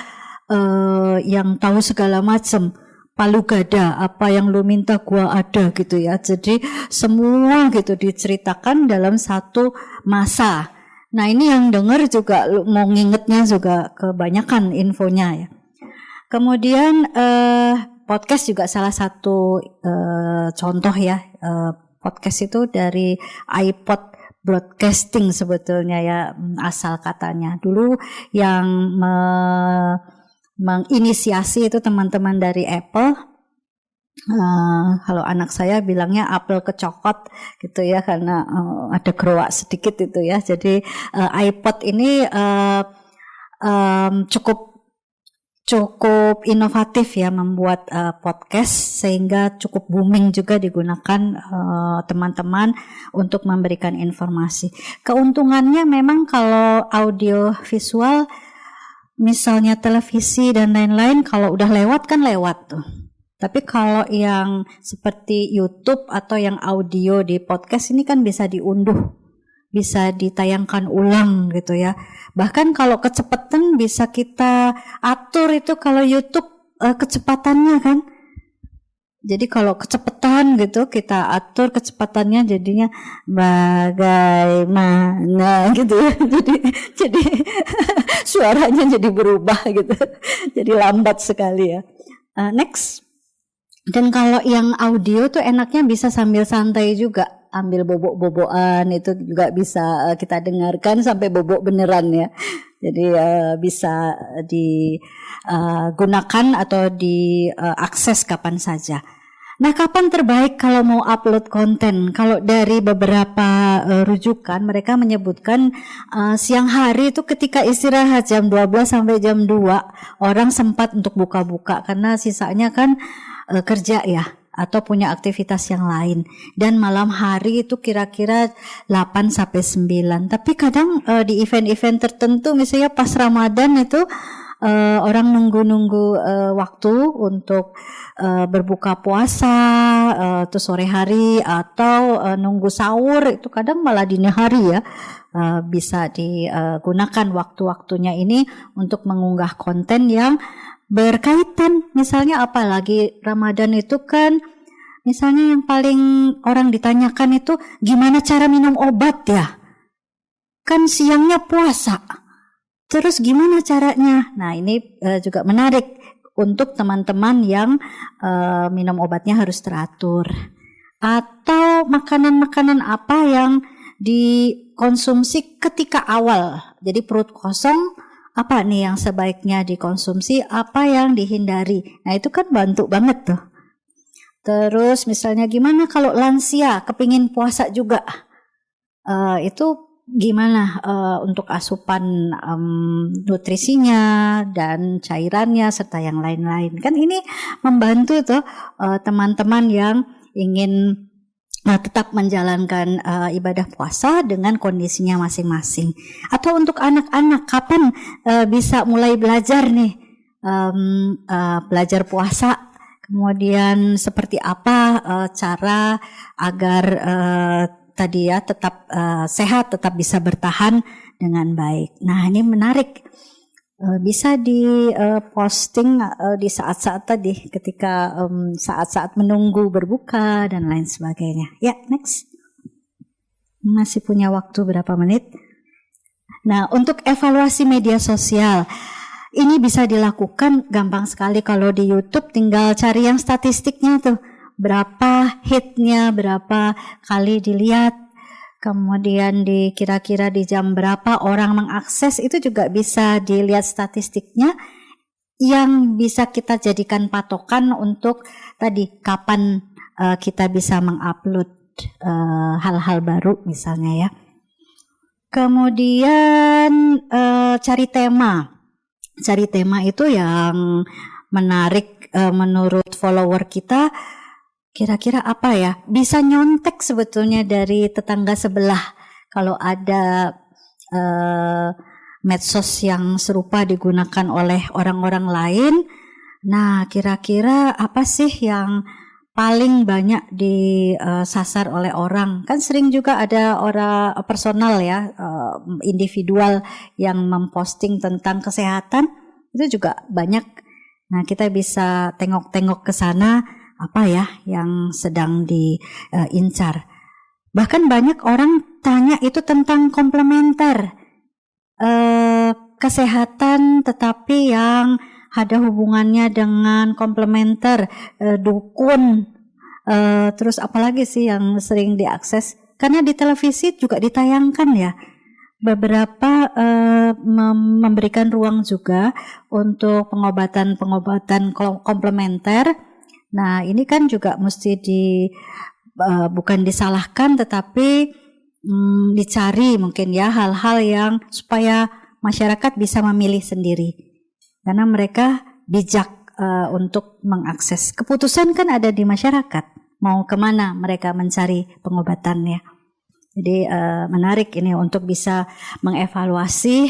yang tahu segala macam. Palu gada, apa yang lu minta gua ada gitu ya. Jadi semua gitu diceritakan dalam satu masa. Nah, ini yang denger juga mau ngingetnya juga kebanyakan infonya ya. Kemudian podcast juga salah satu contoh ya. Podcast itu dari iPod broadcasting sebetulnya ya, asal katanya. Dulu yang menginisiasi itu teman-teman dari Apple. Kalau anak saya bilangnya apel kecokot gitu ya, karena ada gerowak sedikit itu ya. Jadi iPod ini cukup inovatif ya, membuat podcast sehingga cukup booming juga digunakan teman-teman untuk memberikan informasi. Keuntungannya memang kalau audio visual misalnya televisi dan lain-lain, kalau udah lewat kan lewat tuh. Tapi kalau yang seperti YouTube atau yang audio di podcast ini kan bisa diunduh, bisa ditayangkan ulang gitu ya. Bahkan kalau kecepatan bisa kita atur itu, kalau YouTube kecepatannya kan. Jadi kalau kecepatan gitu kita atur kecepatannya jadinya bagaimana gitu ya. Jadi suaranya jadi berubah gitu. Jadi lambat sekali ya. Next. Dan kalau yang audio tuh enaknya bisa sambil santai juga. Ambil bobok-bobokan itu juga bisa kita dengarkan sampai bobok beneran ya. Jadi bisa digunakan atau diakses kapan saja. Nah, kapan terbaik kalau mau upload konten? Kalau dari beberapa rujukan mereka menyebutkan siang hari itu ketika istirahat jam 12 sampai jam 2 orang sempat untuk buka-buka, karena sisanya kan kerja ya atau punya aktivitas yang lain. Dan malam hari itu kira-kira 8 sampai 9. Tapi kadang di event-event tertentu misalnya pas Ramadan itu orang nunggu-nunggu waktu untuk berbuka puasa tuh sore hari atau nunggu sahur, itu kadang malah dini hari ya. Bisa digunakan waktu-waktunya ini untuk mengunggah konten yang berkaitan. Misalnya apalagi Ramadan itu kan, misalnya yang paling orang ditanyakan itu gimana cara minum obat ya, kan siangnya puasa, terus gimana caranya. Nah, ini juga menarik untuk teman-teman yang minum obatnya harus teratur, atau makanan-makanan apa yang dikonsumsi ketika awal, jadi perut kosong, apa nih yang sebaiknya dikonsumsi, apa yang dihindari. Nah, itu kan bantu banget tuh. Terus misalnya gimana kalau lansia kepingin puasa juga, itu gimana untuk asupan nutrisinya dan cairannya serta yang lain-lain. Kan ini membantu tuh teman-teman yang ingin tetap menjalankan ibadah puasa dengan kondisinya masing-masing. Atau untuk anak-anak, kapan bisa mulai belajar nih, belajar puasa, kemudian seperti apa cara agar tadi ya tetap sehat, tetap bisa bertahan dengan baik. Nah, ini menarik. Bisa di posting di saat-saat tadi ketika saat-saat menunggu berbuka dan lain sebagainya. Ya, next. Masih punya waktu berapa menit? Nah, untuk evaluasi media sosial ini bisa dilakukan gampang sekali. Kalau di YouTube tinggal cari yang statistiknya tuh, berapa hitnya, berapa kali dilihat, kemudian kira-kira di jam berapa orang mengakses, itu juga bisa dilihat statistiknya yang bisa kita jadikan patokan untuk tadi kapan kita bisa mengupload hal-hal baru misalnya ya. Kemudian cari tema itu yang menarik menurut follower kita. Kira-kira apa ya? Bisa nyontek sebetulnya dari tetangga sebelah kalau ada medsos yang serupa digunakan oleh orang-orang lain. Nah, kira-kira apa sih yang paling banyak disasar oleh orang? Kan sering juga ada orang personal ya, individual yang memposting tentang kesehatan, itu juga banyak. Nah, kita bisa tengok-tengok ke sana apa ya yang sedang diincar. Bahkan banyak orang tanya itu tentang komplementer kesehatan, tetapi yang ada hubungannya dengan komplementer, dukun, terus apalagi sih yang sering diakses, karena di televisi juga ditayangkan ya, beberapa memberikan ruang juga untuk pengobatan komplementer. Nah, ini kan juga mesti bukan disalahkan, tetapi dicari mungkin ya hal-hal yang supaya masyarakat bisa memilih sendiri. Karena mereka bijak untuk mengakses. Keputusan kan ada di masyarakat. Mau kemana mereka mencari pengobatannya. Jadi menarik ini untuk bisa mengevaluasi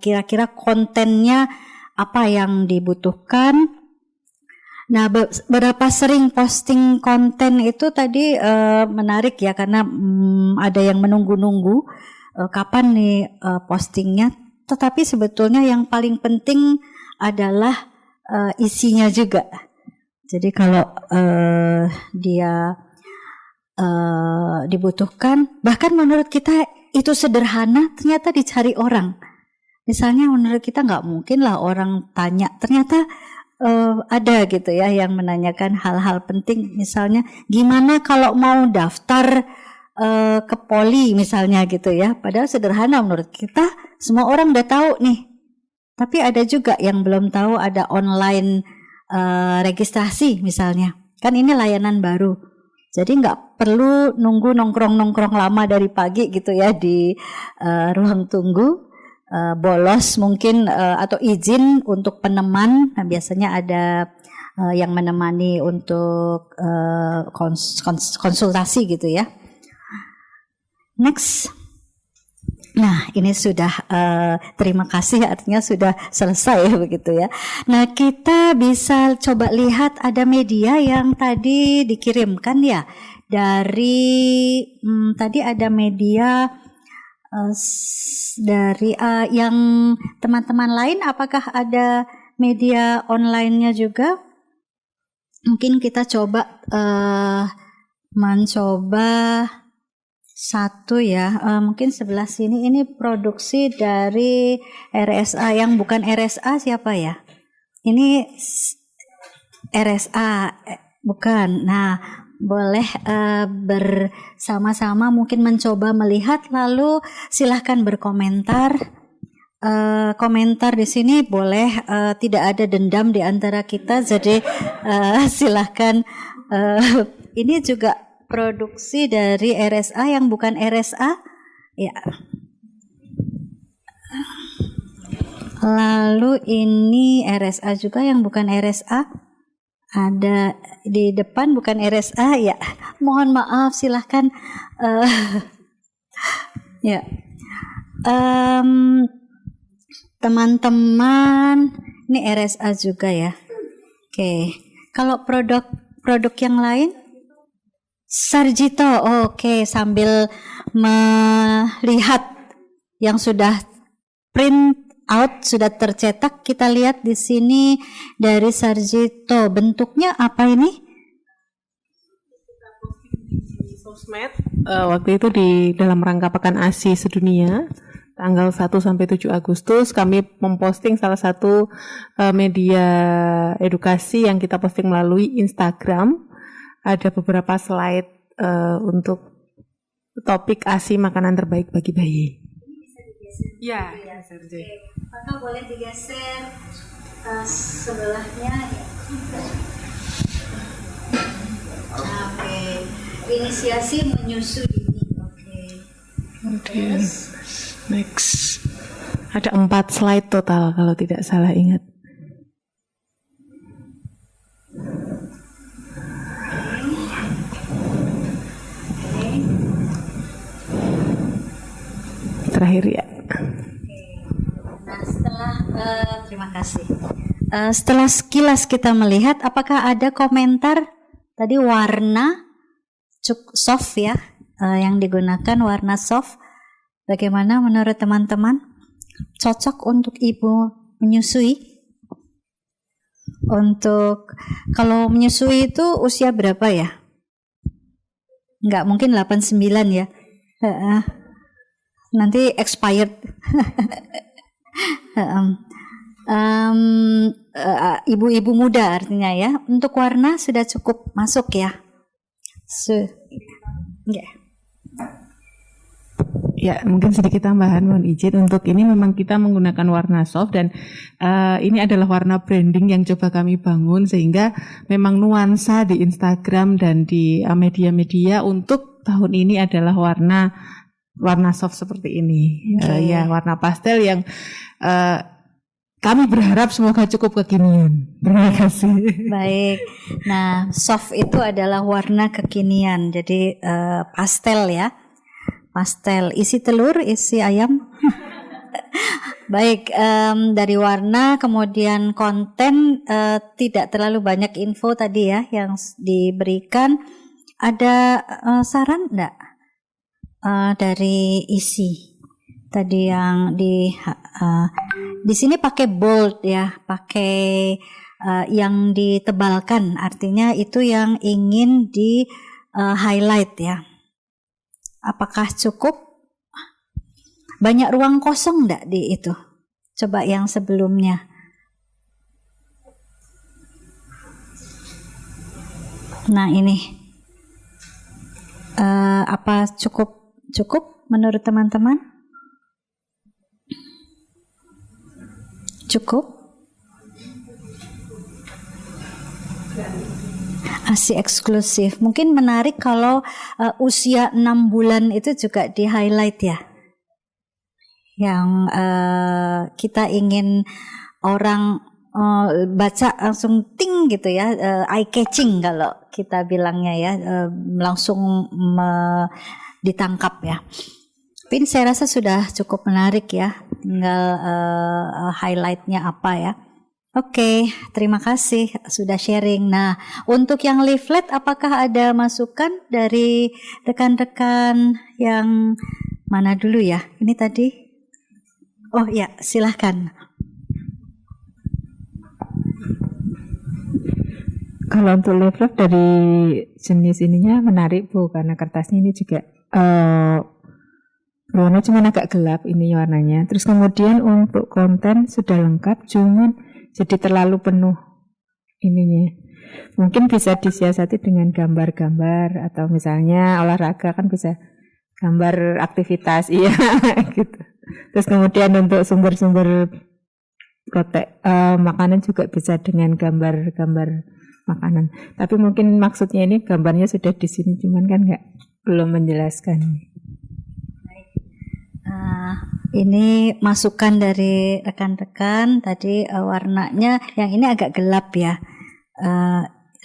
kira-kira kontennya apa yang dibutuhkan. Nah, berapa sering posting konten itu tadi menarik ya, karena ada yang menunggu-nunggu kapan nih postingnya. Tetapi sebetulnya yang paling penting adalah isinya juga. Jadi kalau dia dibutuhkan, bahkan menurut kita itu sederhana, ternyata dicari orang. Misalnya menurut kita nggak mungkin lah orang tanya, ternyata ada gitu ya yang menanyakan hal-hal penting. Misalnya gimana kalau mau daftar ke poli misalnya gitu ya, padahal sederhana menurut kita, semua orang udah tahu nih. Tapi ada juga yang belum tahu ada online registrasi misalnya, kan ini layanan baru, jadi nggak perlu nunggu nongkrong lama dari pagi gitu ya di ruang tunggu, bolos mungkin atau izin untuk peneman. Nah, biasanya ada yang menemani untuk konsultasi gitu ya. Next. Nah, ini sudah terima kasih, artinya sudah selesai begitu ya. Nah, kita bisa coba lihat ada media yang tadi dikirimkan ya. Dari tadi ada media dari yang teman-teman lain, apakah ada media online-nya juga? Mungkin kita coba mencoba satu ya, mungkin sebelah sini ini produksi dari RSA. Yang bukan RSA siapa ya? Ini RSA bukan. Nah, boleh bersama-sama mungkin mencoba melihat, lalu silahkan berkomentar. Komentar di sini boleh, tidak ada dendam di antara kita, jadi silahkan. Ini juga produksi dari RSA yang bukan RSA ya. Lalu ini RSA juga yang bukan RSA, ada di depan bukan RSA ya. Mohon maaf, silahkan ya. Teman-teman, ini RSA juga ya. Oke. Kalau produk yang lain, Sarjito, oke, sambil melihat yang sudah print out, sudah tercetak, kita lihat di sini dari Sarjito. Bentuknya apa ini? Sosmed. Waktu itu di dalam rangka Pekan ASI Sedunia, tanggal 1 sampai 7 Agustus, kami memposting salah satu media edukasi yang kita posting melalui Instagram. ada beberapa slide untuk topik ASI makanan terbaik bagi bayi. Ya, Maka boleh digeser sebelahnya. Oke. Inisiasi menyusui ini. Oke. Kemudian next. Ada 4 slide total kalau tidak salah ingat. Terakhir ya. Nah, terima kasih. Setelah sekilas kita melihat, apakah ada komentar tadi warna soft ya, yang digunakan warna soft? Bagaimana menurut teman-teman? Cocok untuk ibu menyusui? Untuk kalau menyusui itu usia berapa ya? Enggak mungkin 89 ya. Nanti expired. Ibu-ibu muda artinya ya. Untuk warna sudah cukup masuk ya. Ya, mungkin sedikit tambahan, mohon izin. Untuk ini memang kita menggunakan warna soft dan ini adalah warna branding yang coba kami bangun sehingga memang nuansa di Instagram dan di media-media untuk tahun ini adalah warna soft seperti ini. Ya, warna pastel yang kami berharap semoga cukup kekinian. Terima kasih. Baik. Nah, soft itu adalah warna kekinian. Jadi pastel ya. Pastel, isi telur, isi ayam. Baik, dari warna, kemudian konten, tidak terlalu banyak info tadi ya yang diberikan. Ada saran enggak dari isi tadi yang di sini pakai bold ya, pakai yang ditebalkan, artinya itu yang ingin di highlight ya. Apakah cukup? Banyak ruang kosong enggak di itu? Coba yang sebelumnya. Nah ini. Apa cukup menurut teman-teman? Cukup? ASI eksklusif. Mungkin menarik kalau usia 6 bulan itu juga di highlight ya. Yang kita ingin orang baca langsung ting gitu ya, eye catching kalau kita bilangnya ya, langsung ditangkap ya. Tapi saya rasa sudah cukup menarik ya, tinggal highlightnya apa ya. Oke, terima kasih sudah sharing. Nah, untuk yang leaflet apakah ada masukan dari rekan-rekan yang mana dulu ya? Ini tadi? Oh ya, silahkan. Kalau untuk leaflet dari jenis ininya menarik Bu, karena kertasnya ini juga warna cuma agak gelap ini warnanya. Terus kemudian untuk konten sudah lengkap, cuman jadi terlalu penuh ininya. Mungkin bisa disiasati dengan gambar-gambar atau misalnya olahraga kan bisa gambar aktivitas iya gitu. Terus kemudian untuk sumber-sumber makanan juga bisa dengan gambar-gambar makanan. Tapi mungkin maksudnya ini gambarnya sudah di sini, cuman kan belum menjelaskan. Ini masukan dari rekan-rekan tadi, warnanya yang ini agak gelap ya.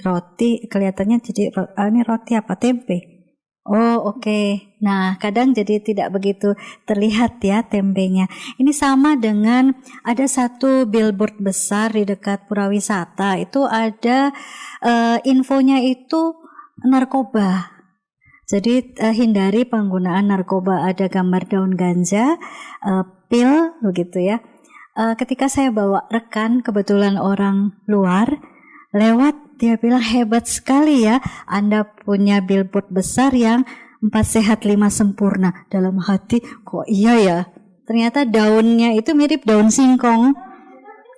Roti kelihatannya jadi ini roti apa, tempe? Oh oke. Nah kadang jadi tidak begitu terlihat ya tempenya. Ini sama dengan ada satu billboard besar di dekat pura wisata, itu ada infonya itu narkoba. Jadi hindari penggunaan narkoba, ada gambar daun ganja, pil begitu ya. Ketika saya bawa rekan, kebetulan orang luar lewat, dia bilang hebat sekali ya, Anda punya billboard besar yang 4 sehat 5 sempurna. Dalam hati, kok iya ya, ternyata daunnya itu mirip daun singkong,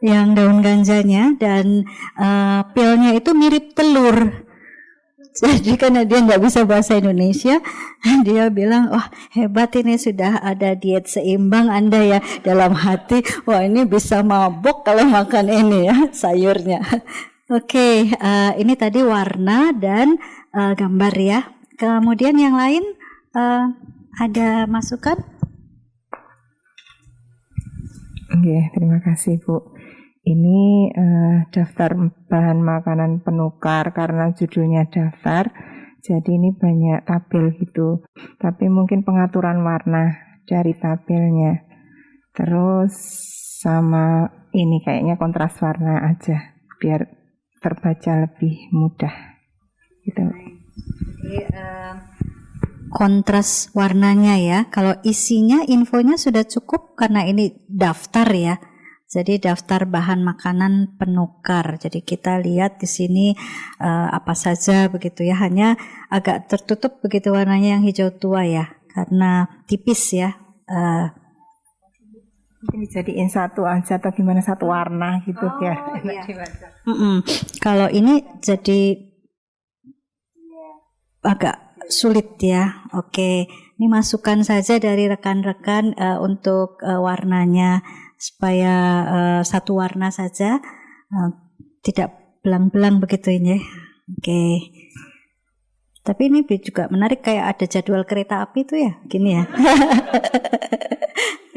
yang daun ganjanya, dan pilnya itu mirip telur. jadi karena dia nggak bisa bahasa Indonesia, dia bilang, wah hebat ini sudah ada diet seimbang Anda ya. Dalam hati, wah ini bisa mabuk kalau makan ini ya sayurnya. Oke, ini tadi warna dan gambar ya. Kemudian yang lain ada masukan? Oke, terima kasih Bu. Ini daftar bahan makanan penukar, karena judulnya daftar, jadi ini banyak tabel gitu. Tapi mungkin pengaturan warna dari tabelnya. Terus sama ini kayaknya kontras warna aja, biar terbaca lebih mudah. Gitu. Jadi, kontras warnanya ya. Kalau isinya, infonya sudah cukup karena ini daftar ya. Jadi daftar bahan makanan penukar. Jadi kita lihat di sini apa saja begitu ya. Hanya agak tertutup begitu warnanya yang hijau tua ya, karena tipis ya. Mungkin dijadiin satu aja atau gimana, satu warna gitu ya. Iya. Kalau ini jadi agak sulit ya. Oke, ini masukan saja dari rekan-rekan untuk warnanya, supaya satu warna saja, tidak belang-belang begitu ini. Oke. Tapi ini juga menarik, kayak ada jadwal kereta api itu ya, gini ya.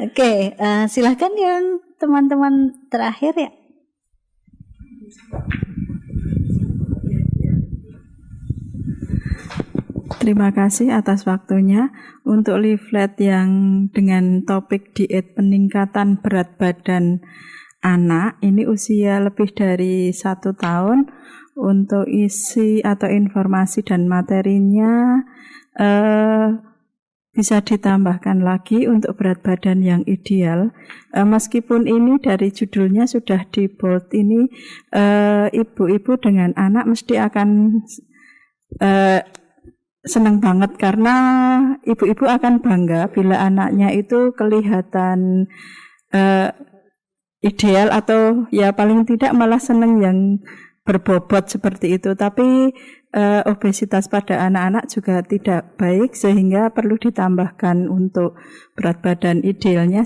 Oke, silahkan yang teman-teman terakhir ya. Terima kasih atas waktunya. Untuk leaflet yang dengan topik diet peningkatan berat badan anak, ini usia lebih dari 1 tahun. Untuk isi atau informasi dan materinya bisa ditambahkan lagi untuk berat badan yang ideal. Meskipun ini dari judulnya sudah di bold, ini ibu-ibu dengan anak mesti akan senang banget, karena ibu-ibu akan bangga bila anaknya itu kelihatan ideal, atau ya paling tidak malah senang yang berbobot seperti itu. Tapi obesitas pada anak-anak juga tidak baik, sehingga perlu ditambahkan untuk berat badan idealnya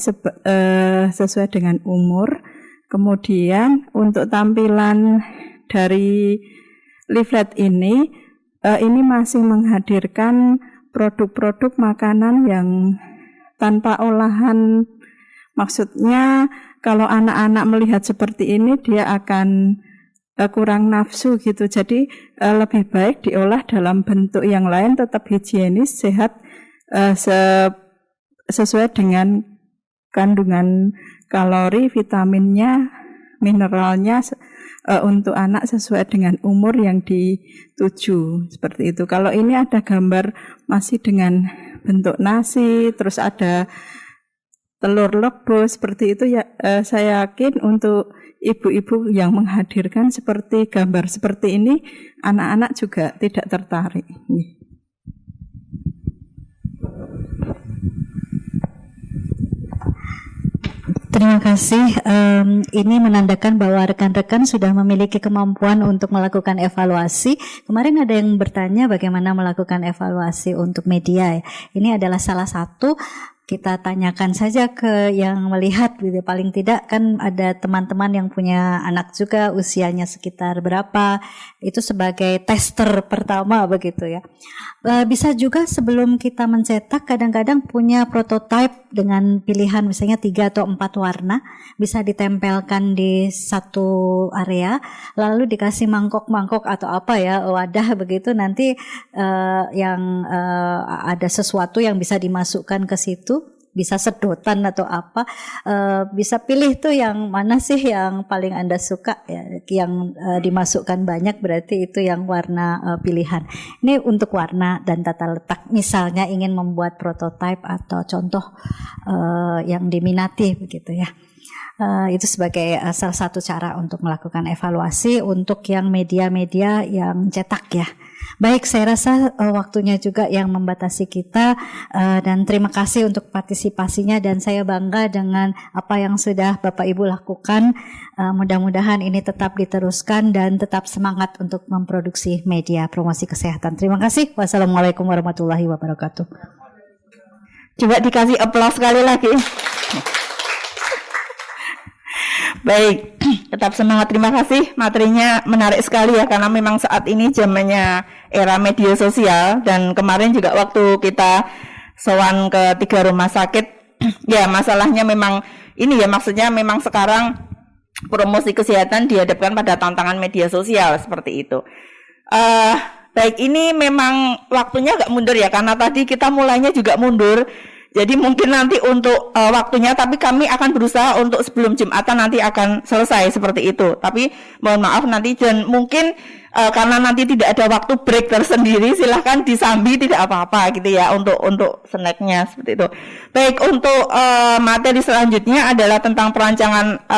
sesuai dengan umur. Kemudian untuk tampilan dari leaflet ini masih menghadirkan produk-produk makanan yang tanpa olahan. Maksudnya kalau anak-anak melihat seperti ini, dia akan kurang nafsu gitu. Jadi lebih baik diolah dalam bentuk yang lain, tetap higienis, sehat, sesuai dengan kandungan kalori, vitaminnya, mineralnya, untuk anak sesuai dengan umur yang dituju, seperti itu. Kalau ini ada gambar masih dengan bentuk nasi, terus ada telur rebus seperti itu ya, saya yakin untuk ibu-ibu yang menghadirkan seperti gambar seperti ini, anak-anak juga tidak tertarik. Terima kasih. Ini menandakan bahwa rekan-rekan sudah memiliki kemampuan untuk melakukan evaluasi. Kemarin ada yang bertanya bagaimana melakukan evaluasi untuk media. Ini adalah salah satu. Kita tanyakan saja ke yang melihat, gitu. Paling tidak kan ada teman-teman yang punya anak juga, usianya sekitar berapa, itu sebagai tester pertama begitu ya. Bisa juga sebelum kita mencetak, kadang-kadang punya prototipe dengan pilihan misalnya 3 atau 4 warna, bisa ditempelkan di satu area, lalu dikasih mangkok-mangkok atau apa ya, wadah begitu, nanti yang ada sesuatu yang bisa dimasukkan ke situ, bisa sedotan atau apa, bisa pilih tuh yang mana sih yang paling Anda suka ya, yang dimasukkan banyak berarti itu yang warna pilihan. Ini untuk warna dan tata letak, misalnya ingin membuat prototipe atau contoh yang diminati begitu ya. Itu sebagai salah satu cara untuk melakukan evaluasi untuk yang media-media yang cetak ya. Baik, saya rasa waktunya juga yang membatasi kita, dan terima kasih untuk partisipasinya, dan saya bangga dengan apa yang sudah Bapak Ibu lakukan. Mudah-mudahan ini tetap diteruskan dan tetap semangat untuk memproduksi media promosi kesehatan. Terima kasih. Wassalamualaikum warahmatullahi wabarakatuh. Coba dikasih aplaus sekali lagi. Baik, tetap semangat. Terima kasih, materinya menarik sekali ya, karena memang saat ini zamannya era media sosial, dan kemarin juga waktu kita sowan ke 3 rumah sakit, ya masalahnya memang ini ya, maksudnya memang sekarang promosi kesehatan dihadapkan pada tantangan media sosial seperti itu. Baik, ini memang waktunya agak mundur ya, karena tadi kita mulainya juga mundur. Jadi mungkin nanti untuk waktunya, tapi kami akan berusaha untuk sebelum Jumatan nanti akan selesai seperti itu. Tapi mohon maaf nanti, dan mungkin karena nanti tidak ada waktu break tersendiri, silahkan disambi, tidak apa-apa gitu ya untuk snacknya seperti itu. Baik, untuk materi selanjutnya adalah tentang perancangan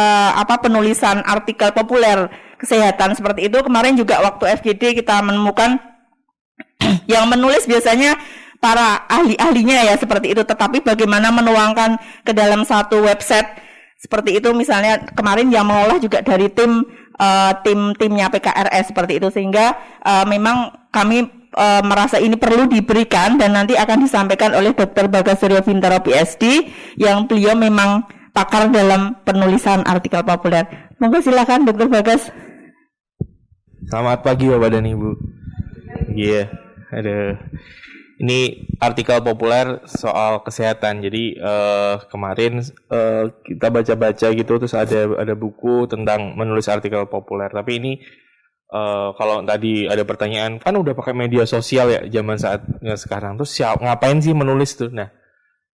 penulisan artikel populer kesehatan seperti itu. Kemarin juga waktu FGD kita menemukan yang menulis biasanya para ahli-ahlinya ya seperti itu, tetapi bagaimana menuangkan ke dalam satu website seperti itu, misalnya kemarin yang mengolah juga dari timnya PKRS seperti itu, sehingga memang kami merasa ini perlu diberikan, dan nanti akan disampaikan oleh Dr. Bagas Suryo Bintaro PhD, yang beliau memang pakar dalam penulisan artikel populer. Monggo silakan Dr. Bagas. Selamat pagi Bapak dan Ibu. Iya, ada ini artikel populer soal kesehatan. Jadi kemarin kita baca-baca gitu, terus ada buku tentang menulis artikel populer. Tapi ini kalau tadi ada pertanyaan, kan udah pakai media sosial ya zaman saatnya sekarang. Terus ngapain sih menulis tuh? Nah,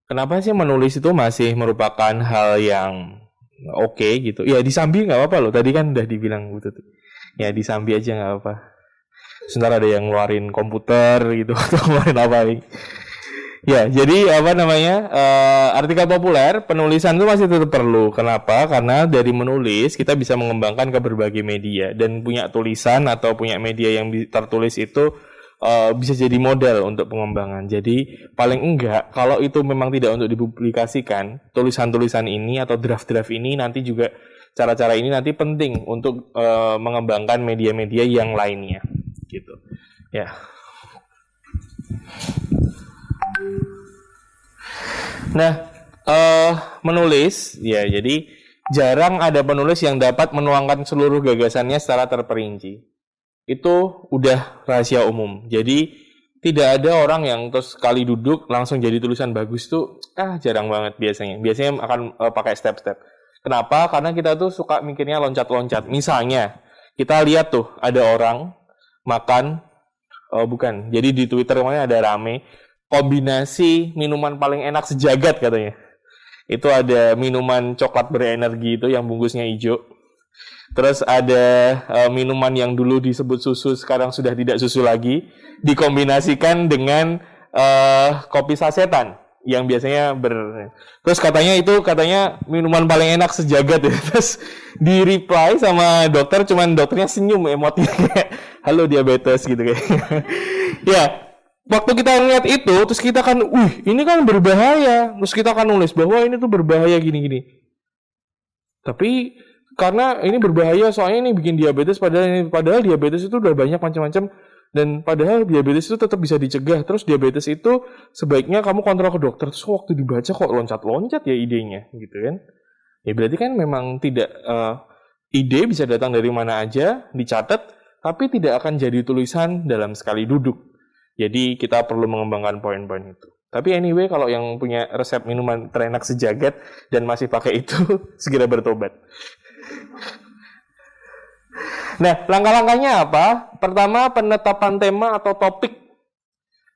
kenapa sih menulis itu masih merupakan hal yang oke gitu? Ya disambi nggak apa-apa loh. Tadi kan udah dibilang gitu. Ya disambi aja nggak apa-apa. Sebentar ada yang ngeluarin komputer gitu atau ngeluarin apa nih. Ya, jadi artikel populer, penulisan itu masih tetap perlu. Kenapa? Karena dari menulis kita bisa mengembangkan ke berbagai media, dan punya tulisan atau punya media yang tertulis itu bisa jadi modal untuk pengembangan. Jadi paling enggak kalau itu memang tidak untuk dipublikasikan, tulisan-tulisan ini atau draft-draft ini nanti juga cara-cara ini nanti penting untuk mengembangkan media-media yang lainnya. Gitu ya. Nah, menulis ya, jadi jarang ada penulis yang dapat menuangkan seluruh gagasannya secara terperinci. Itu udah rahasia umum. Jadi tidak ada orang yang terus sekali duduk langsung jadi tulisan bagus tuh jarang banget biasanya. Biasanya akan pakai step-step. Kenapa? Karena kita tuh suka mikirnya loncat-loncat. Misalnya kita lihat tuh ada orang makan, jadi di Twitter kemarin ada rame kombinasi minuman paling enak sejagat katanya. Itu ada minuman coklat berenergi itu yang bungkusnya hijau. Terus ada minuman yang dulu disebut susu, sekarang sudah tidak susu lagi, dikombinasikan dengan kopi sasetan yang biasanya terus katanya minuman paling enak sejagat ya. Terus di reply sama dokter, cuman dokternya senyum emotnya kayak halo diabetes gitu kayak. Ya, waktu kita ngeliat itu terus kita kan ini kan berbahaya, terus kita kan nulis bahwa ini tuh berbahaya gini-gini. Tapi karena ini berbahaya soalnya ini bikin diabetes, padahal diabetes itu udah banyak macam-macam. Dan padahal diabetes itu tetap bisa dicegah. Terus diabetes itu sebaiknya kamu kontrol ke dokter. Terus waktu dibaca kok loncat-loncat ya idenya gitu kan. Ya berarti kan memang tidak ide bisa datang dari mana aja, dicatat, tapi tidak akan jadi tulisan dalam sekali duduk. Jadi kita perlu mengembangkan poin-poin itu. Tapi anyway, kalau yang punya resep minuman terenak sejagat dan masih pakai itu, segera bertobat. Nah, langkah-langkahnya apa? Pertama, penetapan tema atau topik.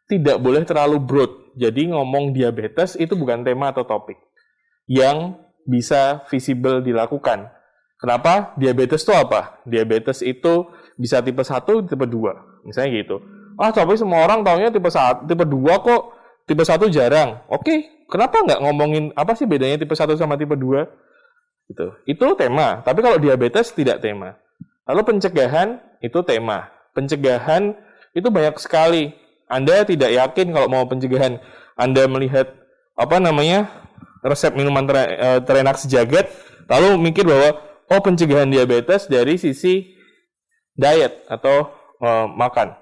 Tidak boleh terlalu broad. Jadi ngomong diabetes itu bukan tema atau topik yang bisa visible dilakukan. Kenapa? Diabetes itu apa? Diabetes itu bisa tipe 1, tipe 2. Misalnya gitu. Tapi semua orang taunya tipe 1, tipe 2 kok. Tipe 1 jarang. Oke, kenapa nggak ngomongin apa sih bedanya tipe 1 sama tipe 2? Gitu. Itu tema. Tapi kalau diabetes tidak tema. Lalu pencegahan itu tema. Pencegahan Itu banyak sekali. Anda tidak yakin kalau mau pencegahan, Anda melihat resep minuman terenak sejagat, lalu mikir bahwa pencegahan diabetes dari sisi diet atau makan.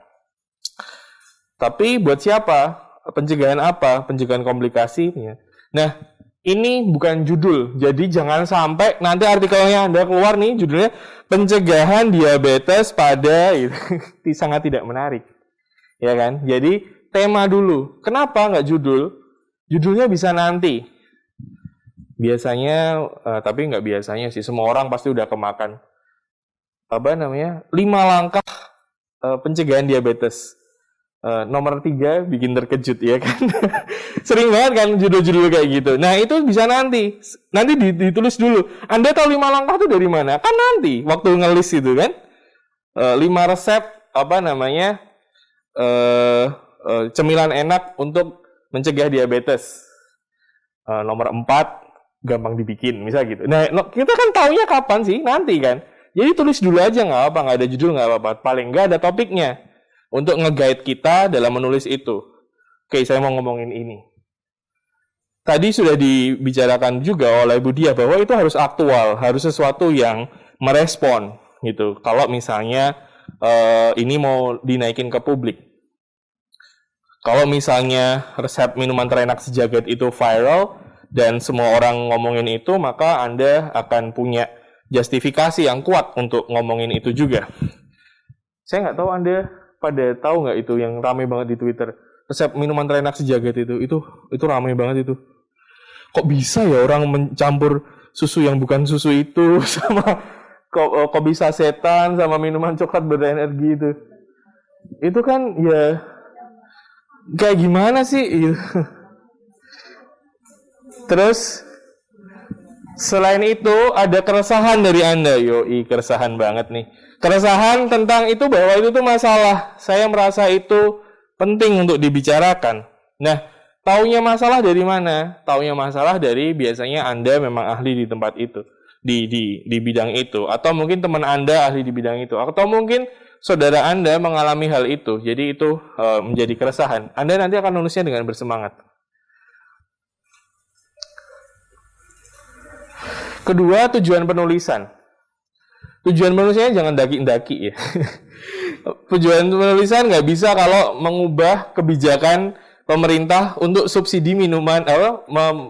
Tapi buat siapa? Pencegahan apa? Pencegahan komplikasi. Nah, ini bukan judul. Jadi jangan sampai nanti artikelnya Anda keluar nih judulnya pencegahan diabetes pada sangat tidak menarik. Ya kan? Jadi tema dulu. Kenapa nggak judul? Judulnya bisa nanti. Biasanya, tapi nggak biasanya sih. Semua orang pasti udah kemakan. 5 langkah pencegahan diabetes. Nomor 3 bikin terkejut ya kan. Sering banget kan judul-judul kayak gitu. Nah itu bisa nanti ditulis dulu. Anda tahu 5 langkah itu dari mana? Kan nanti waktu ngelis itu kan 5 resep cemilan enak untuk mencegah diabetes. Nomor 4 gampang dibikin misal gitu. Nah kita kan taunya kapan sih? Nanti kan. Jadi tulis dulu aja nggak apa, nggak ada judul nggak apa-apa. Paling nggak ada topiknya. Untuk nge-guide kita dalam menulis itu. Oke, saya mau ngomongin ini. Tadi sudah dibicarakan juga oleh Bu Diah bahwa itu harus aktual, harus sesuatu yang merespon gitu. Kalau misalnya ini mau dinaikin ke publik. Kalau misalnya resep minuman terenak sejagat itu viral dan semua orang ngomongin itu, maka Anda akan punya justifikasi yang kuat untuk ngomongin itu juga. Saya nggak tahu Anda pada tahu nggak itu yang ramai banget di Twitter, resep minuman terenak sejagat itu ramai banget itu. Kok bisa ya orang mencampur susu yang bukan susu itu sama kok bisa setan sama minuman coklat berenergi itu. Itu kan ya kayak gimana sih? Terus selain itu ada keresahan dari Anda. Keresahan banget nih. Keresahan tentang itu bahwa itu tuh masalah. Saya merasa itu penting untuk dibicarakan. Nah, taunya masalah dari mana? Taunya masalah dari biasanya Anda memang ahli di tempat itu, di bidang itu, atau mungkin teman Anda ahli di bidang itu, atau mungkin saudara Anda mengalami hal itu. Jadi itu menjadi keresahan. Anda nanti akan nulisnya dengan bersemangat. Kedua, tujuan penulisan. Tujuan penulisannya jangan daki-daki ya. Tujuan penulisan nggak bisa kalau mengubah kebijakan pemerintah untuk subsidi minuman,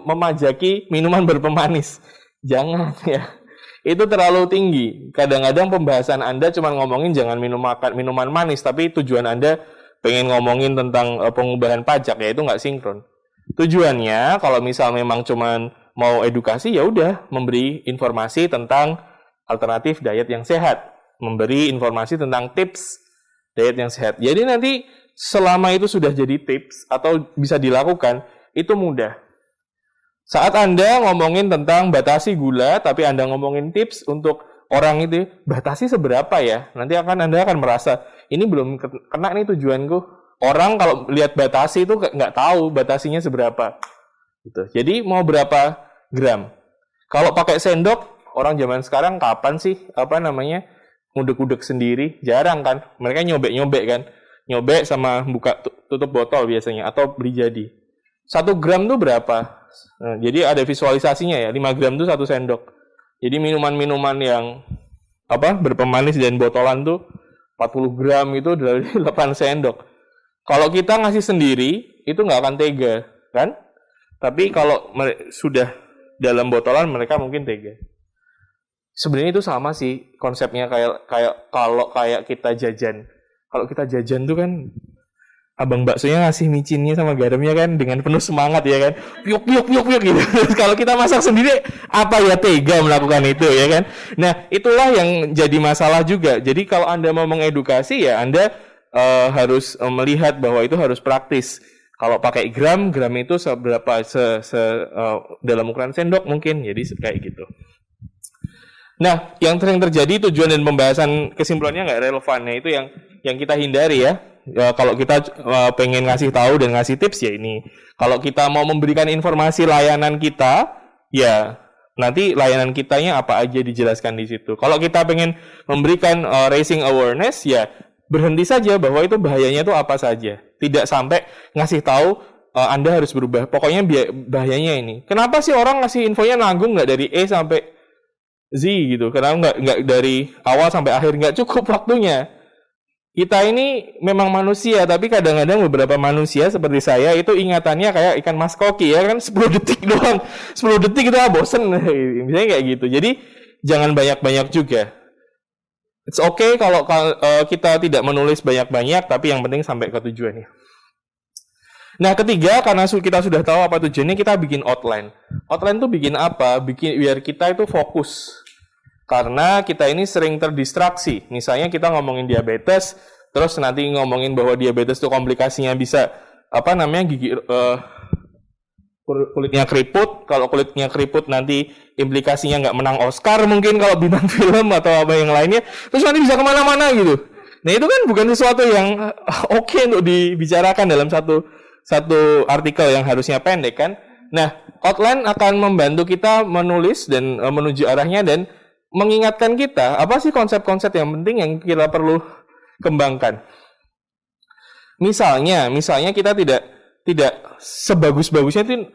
memajaki minuman berpemanis. Jangan ya. Itu terlalu tinggi. Kadang-kadang pembahasan Anda cuma ngomongin jangan minuman manis, tapi tujuan Anda pengen ngomongin tentang pengubahan pajak, ya itu nggak sinkron. Tujuannya kalau misal memang cuma mau edukasi, ya udah memberi informasi tentang alternatif diet yang sehat, memberi informasi tentang tips diet yang sehat. Jadi nanti selama itu sudah jadi tips atau bisa dilakukan, itu mudah. Saat Anda ngomongin tentang batasi gula, tapi Anda ngomongin tips untuk orang itu, batasi seberapa ya? Nanti Anda akan merasa, ini belum kena nih tujuanku. Orang kalau lihat batasi itu nggak tahu batasinya seberapa. Gitu. Jadi mau berapa gram? Kalau pakai sendok, orang zaman sekarang kapan sih ngudek-ngudek sendiri? Jarang kan? Mereka nyobek-nyobek kan? Nyobek sama buka tutup botol biasanya atau beli jadi. 1 gram tuh berapa? Nah, jadi ada visualisasinya ya. 5 gram tuh 1 sendok. Jadi minuman-minuman yang berpemanis dan botolan tuh 40 gram itu dari 8 sendok. Kalau kita ngasih sendiri itu nggak akan tega, kan? Tapi kalau sudah dalam botolan mereka mungkin tega. Sebenarnya itu sama sih konsepnya kayak kita jajan. Kalau kita jajan tuh kan abang baksonya ngasih micinnya sama garamnya kan dengan penuh semangat ya kan. Piuk gitu. Kalau kita masak sendiri apa ya tega melakukan itu ya kan. Nah, itulah yang jadi masalah juga. Jadi kalau Anda mau mengedukasi ya Anda harus melihat bahwa itu harus praktis. Kalau pakai gram itu seberapa dalam ukuran sendok mungkin. Jadi kayak gitu. Nah, yang sering terjadi tujuan dan pembahasan kesimpulannya nggak relevan. Nah, itu yang kita hindari ya. Kalau kita pengen ngasih tahu dan ngasih tips ya ini. Kalau kita mau memberikan informasi layanan kita, ya nanti layanan kitanya apa aja dijelaskan di situ. Kalau kita pengen memberikan raising awareness, ya berhenti saja bahwa itu bahayanya itu apa saja. Tidak sampai ngasih tahu Anda harus berubah. Pokoknya bahayanya ini. Kenapa sih orang ngasih infonya nanggung nggak dari E sampai Z gitu? Kenapa nggak dari awal sampai akhir? Nggak cukup waktunya. Kita ini memang manusia, tapi kadang-kadang beberapa manusia seperti saya itu ingatannya kayak ikan mas koki ya kan 10 detik doang. 10 detik itu bosen. Misalnya kayak gitu. Jadi jangan banyak-banyak juga. It's okay kalau kita tidak menulis banyak-banyak, tapi yang penting sampai ke tujuannya. Nah, ketiga, karena kita sudah tahu apa tujuannya, kita bikin outline. Outline itu bikin apa? Biar kita itu fokus. Karena kita ini sering terdistraksi. Misalnya kita ngomongin diabetes, terus nanti ngomongin bahwa diabetes itu komplikasinya bisa gigi kulitnya keriput. Kalau kulitnya keriput nanti implikasinya nggak menang Oscar mungkin kalau bintang film atau apa yang lainnya. Terus nanti bisa kemana-mana gitu. Nah, itu kan bukan sesuatu yang oke untuk dibicarakan dalam satu artikel yang harusnya pendek kan. Nah, outline akan membantu kita menulis dan menuju arahnya dan mengingatkan kita apa sih konsep-konsep yang penting yang kita perlu kembangkan. Misalnya kita tidak sebagus-bagusnya itu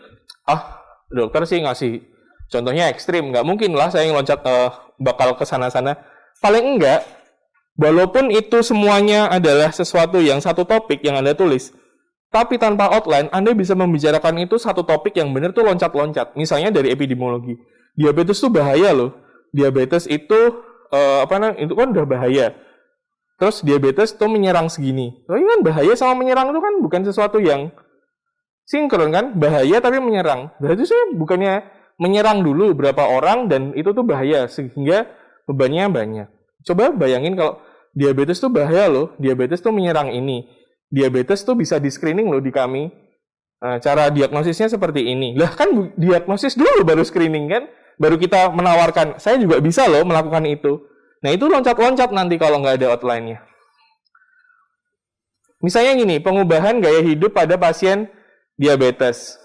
dokter sih ngasih contohnya ekstrim, nggak mungkin lah saya ngeloncat bakal ke sana-sana. Paling enggak, walaupun itu semuanya adalah sesuatu yang satu topik yang Anda tulis, tapi tanpa outline, Anda bisa membicarakan itu satu topik yang benar tuh loncat-loncat. Misalnya dari epidemiologi. Diabetes tuh bahaya loh. Diabetes itu, itu kan udah bahaya. Terus diabetes tuh menyerang segini. Tapi kan bahaya sama menyerang itu kan bukan sesuatu yang sinkron kan? Bahaya tapi menyerang. Berarti saya bukannya menyerang dulu berapa orang dan itu tuh bahaya. Sehingga bebannya banyak. Coba bayangin kalau diabetes tuh bahaya loh. Diabetes tuh menyerang ini. Diabetes tuh bisa di-screening loh di kami. Nah, cara diagnosisnya seperti ini. Lah kan diagnosis dulu baru screening kan? Baru kita menawarkan, saya juga bisa loh melakukan itu. Nah itu loncat-loncat nanti kalau nggak ada outline-nya. Misalnya gini, pengubahan gaya hidup pada pasien diabetes.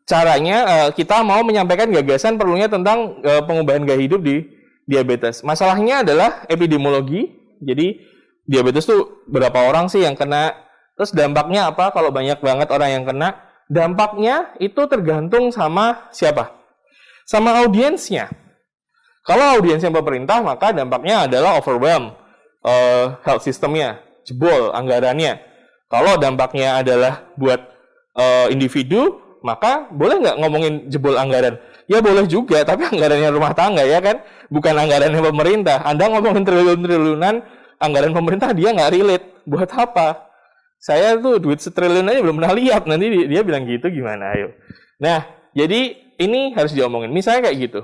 Caranya kita mau menyampaikan gagasan perlunya tentang pengubahan gaya hidup di diabetes. Masalahnya adalah epidemiologi. Jadi diabetes tuh berapa orang sih yang kena? Terus dampaknya apa kalau banyak banget orang yang kena? Dampaknya itu tergantung sama siapa? Sama audiensnya. Kalau audiensnya pemerintah, maka dampaknya adalah overwhelm health systemnya, jebol anggarannya. Kalau dampaknya adalah buat individu, maka boleh nggak ngomongin jebol anggaran? Ya boleh juga, tapi anggarannya rumah tangga ya kan? Bukan anggarannya pemerintah. Anda ngomongin triliun-triliunan, anggaran pemerintah dia nggak relate. Buat apa? Saya tuh duit setriliun aja belum pernah lihat. Nanti dia bilang gitu gimana? Ayo. Nah, jadi ini harus diomongin. Misalnya kayak gitu.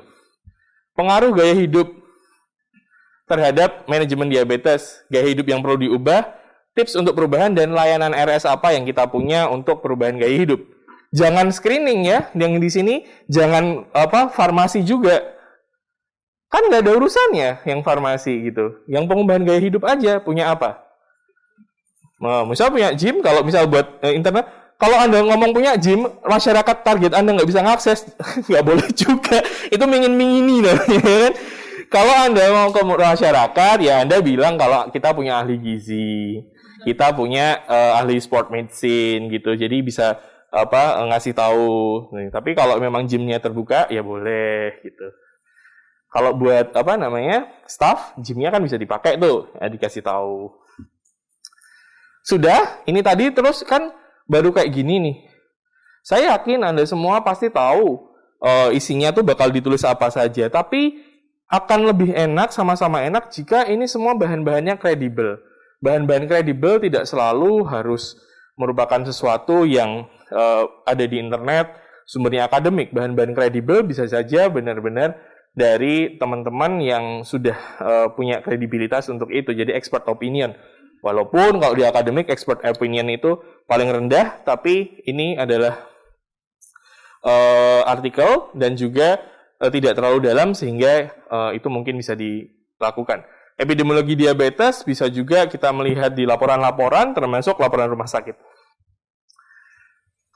Pengaruh gaya hidup terhadap manajemen diabetes. Gaya hidup yang perlu diubah. Tips untuk perubahan dan layanan RS apa yang kita punya untuk perubahan gaya hidup. Jangan screening ya. Yang di sini jangan farmasi juga. Kan nggak ada urusannya yang farmasi gitu. Yang pengubahan gaya hidup aja punya apa? Misal punya gym, kalau misal buat internet, kalau Anda ngomong punya gym, masyarakat target Anda nggak bisa ngakses, nggak boleh juga. Itu mingin-mingini namanya kan. Kalau Anda mau ke masyarakat, ya Anda bilang kalau kita punya ahli gizi, kita punya ahli sport medicine gitu. Jadi bisa ngasih tahu. Tapi kalau memang gymnya terbuka, ya boleh gitu. Kalau buat staff, gymnya kan bisa dipakai tuh, ya, dikasih tahu. Sudah, ini tadi terus kan baru kayak gini nih. Saya yakin Anda semua pasti tahu isinya tuh bakal ditulis apa saja, tapi akan lebih enak, sama-sama enak jika ini semua bahan-bahannya kredibel. Bahan-bahan kredibel tidak selalu harus merupakan sesuatu yang ada di internet, sumbernya akademik. Bahan-bahan kredibel bisa saja benar-benar dari teman-teman yang sudah punya kredibilitas untuk itu, jadi expert opinion. Walaupun kalau di akademik expert opinion itu paling rendah, tapi ini adalah artikel dan juga tidak terlalu dalam sehingga itu mungkin bisa dilakukan. Epidemiologi diabetes bisa juga kita melihat di laporan-laporan, termasuk laporan rumah sakit.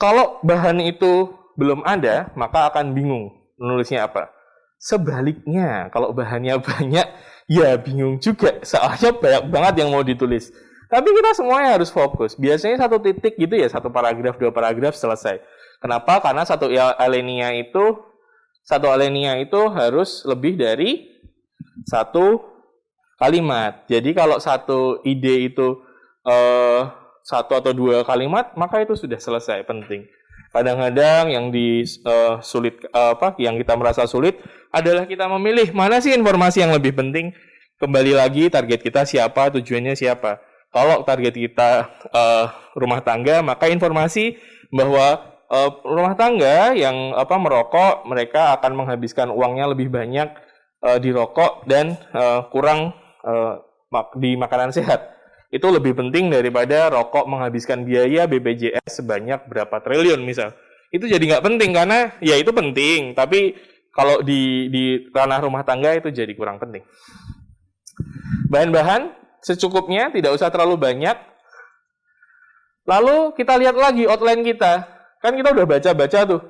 Kalau bahan itu belum ada, maka akan bingung menulisnya apa. Sebaliknya, kalau bahannya banyak, Ya bingung juga, soalnya banyak banget yang mau ditulis. Tapi kita semuanya harus fokus. Biasanya satu titik gitu ya, 1 paragraf, 2 paragraf selesai. Kenapa? Karena satu alinea itu harus lebih dari 1 kalimat. Jadi kalau satu ide itu 1 atau 2 kalimat, maka itu sudah selesai, penting. Kadang-kadang yang yang kita merasa sulit adalah kita memilih mana sih informasi yang lebih penting. Kembali lagi, target kita siapa, tujuannya siapa. Kalau target kita rumah tangga, maka informasi bahwa rumah tangga yang merokok, mereka akan menghabiskan uangnya lebih banyak di rokok dan kurang di makanan sehat. Itu lebih penting daripada rokok menghabiskan biaya BPJS sebanyak berapa triliun misal. Itu jadi nggak penting karena ya itu penting, tapi kalau di ranah rumah tangga itu jadi kurang penting. Bahan-bahan secukupnya, tidak usah terlalu banyak. Lalu kita lihat lagi outline kita. Kan kita udah baca-baca tuh.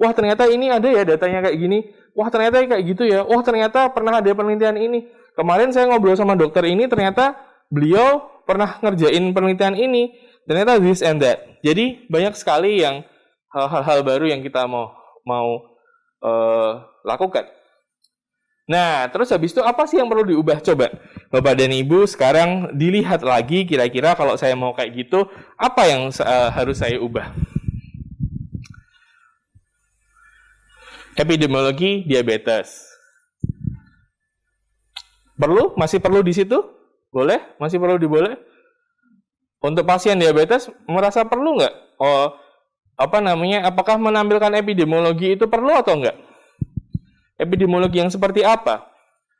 Wah ternyata ini ada ya datanya kayak gini. Wah ternyata kayak gitu ya. Wah ternyata pernah ada penelitian ini. Kemarin saya ngobrol sama dokter ini, ternyata beliau pernah ngerjain penelitian ini, ternyata this and that. Jadi banyak sekali yang hal-hal baru yang kita mau lakukan. Nah, terus habis itu apa sih yang perlu diubah? Coba Bapak dan Ibu sekarang dilihat lagi kira-kira kalau saya mau kayak gitu, apa yang harus saya ubah? Epidemiologi diabetes. Perlu? Masih perlu di situ? Boleh? Masih perlu diboleh? Untuk pasien diabetes merasa perlu nggak? Apakah menampilkan epidemiologi itu perlu atau enggak? Epidemiologi yang seperti apa?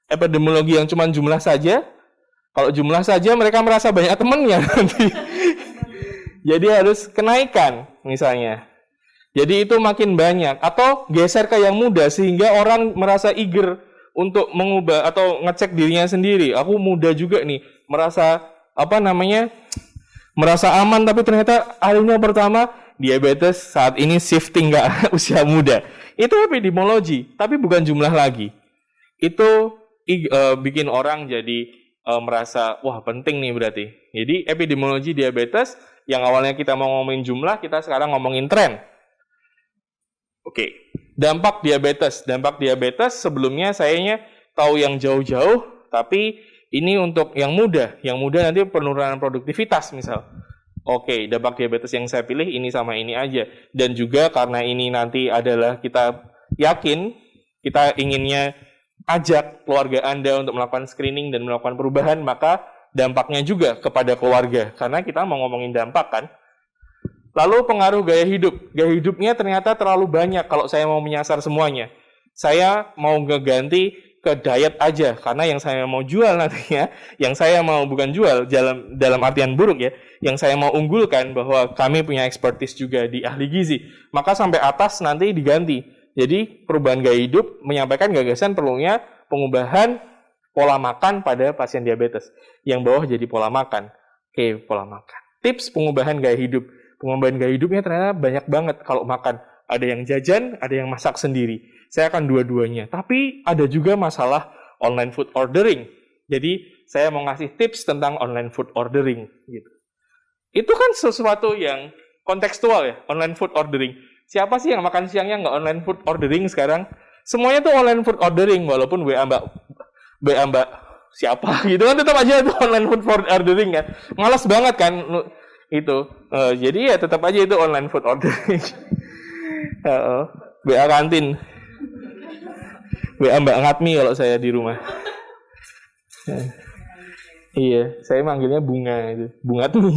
Epidemiologi yang cuma jumlah saja? Kalau jumlah saja mereka merasa banyak temannya nanti. Jadi harus kenaikan misalnya. Jadi itu makin banyak. Atau geser ke yang muda sehingga orang merasa eager untuk mengubah atau ngecek dirinya sendiri. Aku muda juga nih, merasa aman, tapi ternyata akhirnya pertama diabetes saat ini shifting ke usia muda. Itu epidemiologi, tapi bukan jumlah lagi. Itu bikin orang jadi merasa wah penting nih berarti. Jadi epidemiologi diabetes yang awalnya kita mau ngomongin jumlah, kita sekarang ngomongin tren. Oke. Dampak diabetes sebelumnya sayanya tahu yang jauh-jauh, tapi ini untuk yang muda nanti penurunan produktivitas misal. Oke, dampak diabetes yang saya pilih ini sama ini aja. Dan juga karena ini nanti adalah kita yakin, kita inginnya ajak keluarga Anda untuk melakukan screening dan melakukan perubahan, maka dampaknya juga kepada keluarga. Karena kita mau ngomongin dampak kan. Lalu pengaruh gaya hidup. Gaya hidupnya ternyata terlalu banyak kalau saya mau menyasar semuanya. Saya mau ngeganti ke diet aja, karena yang saya mau jual nantinya, yang saya mau bukan jual dalam artian buruk ya, yang saya mau unggulkan bahwa kami punya expertise juga di ahli gizi, maka sampai atas nanti diganti. Jadi perubahan gaya hidup menyampaikan gagasan perlunya pengubahan pola makan pada pasien diabetes. Yang bawah jadi pola makan. Oke, pola makan. Tips pengubahan gaya hidup. Pengubahan gaya hidupnya ternyata banyak banget kalau makan. Ada yang jajan, ada yang masak sendiri. Saya akan dua-duanya. Tapi ada juga masalah online food ordering. Jadi saya mau ngasih tips tentang online food ordering. Gitu. Itu kan sesuatu yang kontekstual ya, online food ordering. Siapa sih yang makan siangnya nggak online food ordering sekarang? Semuanya tuh online food ordering, walaupun WA mbak siapa gitu kan tetap aja itu online food ordering kan. Malas banget kan itu. Jadi ya tetap aja itu online food ordering. WA kantin. WA Mbak Ngatmi kalau saya di rumah. Iya, saya manggilnya Bunga itu. Bunga tuh.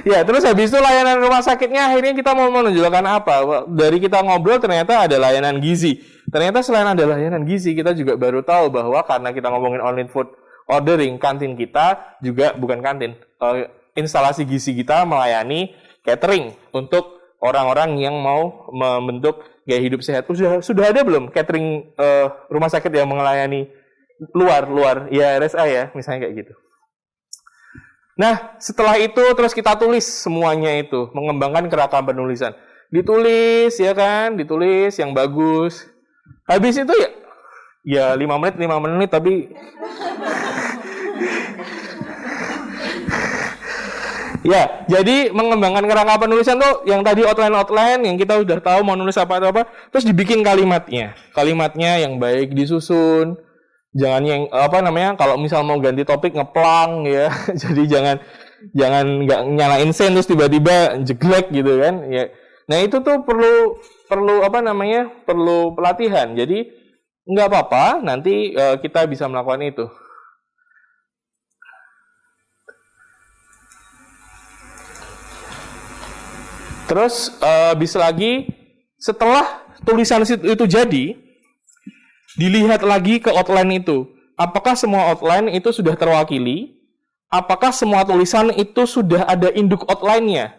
Ya, terus habis itu layanan rumah sakitnya akhirnya kita mau menunjukkan apa? Dari kita ngobrol ternyata ada layanan gizi. Ternyata selain ada layanan gizi, kita juga baru tahu bahwa karena kita ngomongin online food ordering, kantin kita juga bukan kantin. Instalasi gizi kita melayani catering untuk orang-orang yang mau membentuk gaya hidup sehat. Sudah ada belum catering rumah sakit yang melayani luar ya RSA ya, misalnya kayak gitu. Nah, setelah itu terus kita tulis semuanya itu, mengembangkan kerangka penulisan. Ditulis ya kan, ditulis yang bagus. Habis itu ya Ya 5 menit tapi ya, jadi mengembangkan kerangka penulisan tuh yang tadi outline yang kita udah tahu mau nulis apa atau apa, terus dibikin kalimatnya. Kalimatnya yang baik disusun. Jangan yang kalau misal mau ganti topik ngeplang ya. Jadi jangan nggak nyalain sen terus tiba-tiba jeglek gitu kan. Ya. Nah, itu tuh perlu pelatihan. Jadi nggak apa-apa, nanti kita bisa melakukan itu. Terus bisa lagi setelah tulisan itu jadi, dilihat lagi ke outline itu. Apakah semua outline itu sudah terwakili? Apakah semua tulisan itu sudah ada induk outline-nya?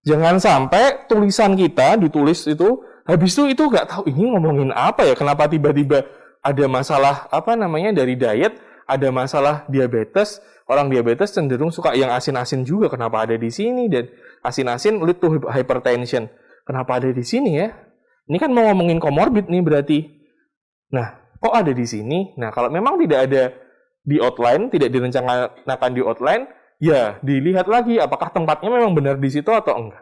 Jangan sampai tulisan kita ditulis itu, habis itu nggak tahu ini ngomongin apa ya? Kenapa tiba-tiba ada masalah dari diet, ada masalah diabetes. Orang diabetes cenderung suka yang asin-asin juga. Kenapa ada di sini? Dan asin-asin lead to hypertension. Kenapa ada di sini ya? Ini kan mau ngomongin komorbid nih berarti. Nah, kok ada di sini? Nah, kalau memang tidak ada di outline, tidak direncanakan di outline, ya dilihat lagi apakah tempatnya memang benar di situ atau enggak.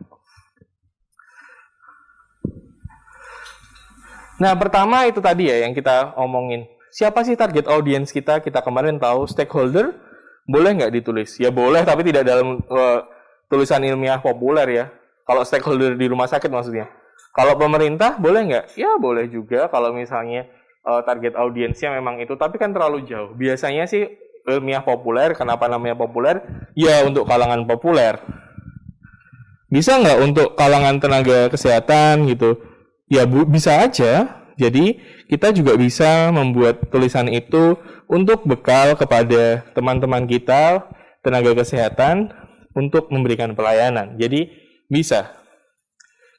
Nah, pertama itu tadi ya yang kita omongin. Siapa sih target audience kita? Kita kemarin tahu stakeholder. Boleh nggak ditulis? Ya boleh, tapi tidak dalam tulisan ilmiah populer ya. Kalau stakeholder di rumah sakit maksudnya. Kalau pemerintah boleh nggak? Ya boleh juga kalau misalnya target audiensnya memang itu, tapi kan terlalu jauh. Biasanya sih ilmiah populer, kenapa namanya populer? Ya untuk kalangan populer. Bisa nggak untuk kalangan tenaga kesehatan gitu? Ya bisa aja. Jadi kita juga bisa membuat tulisan itu untuk bekal kepada teman-teman kita, tenaga kesehatan, untuk memberikan pelayanan. Jadi bisa.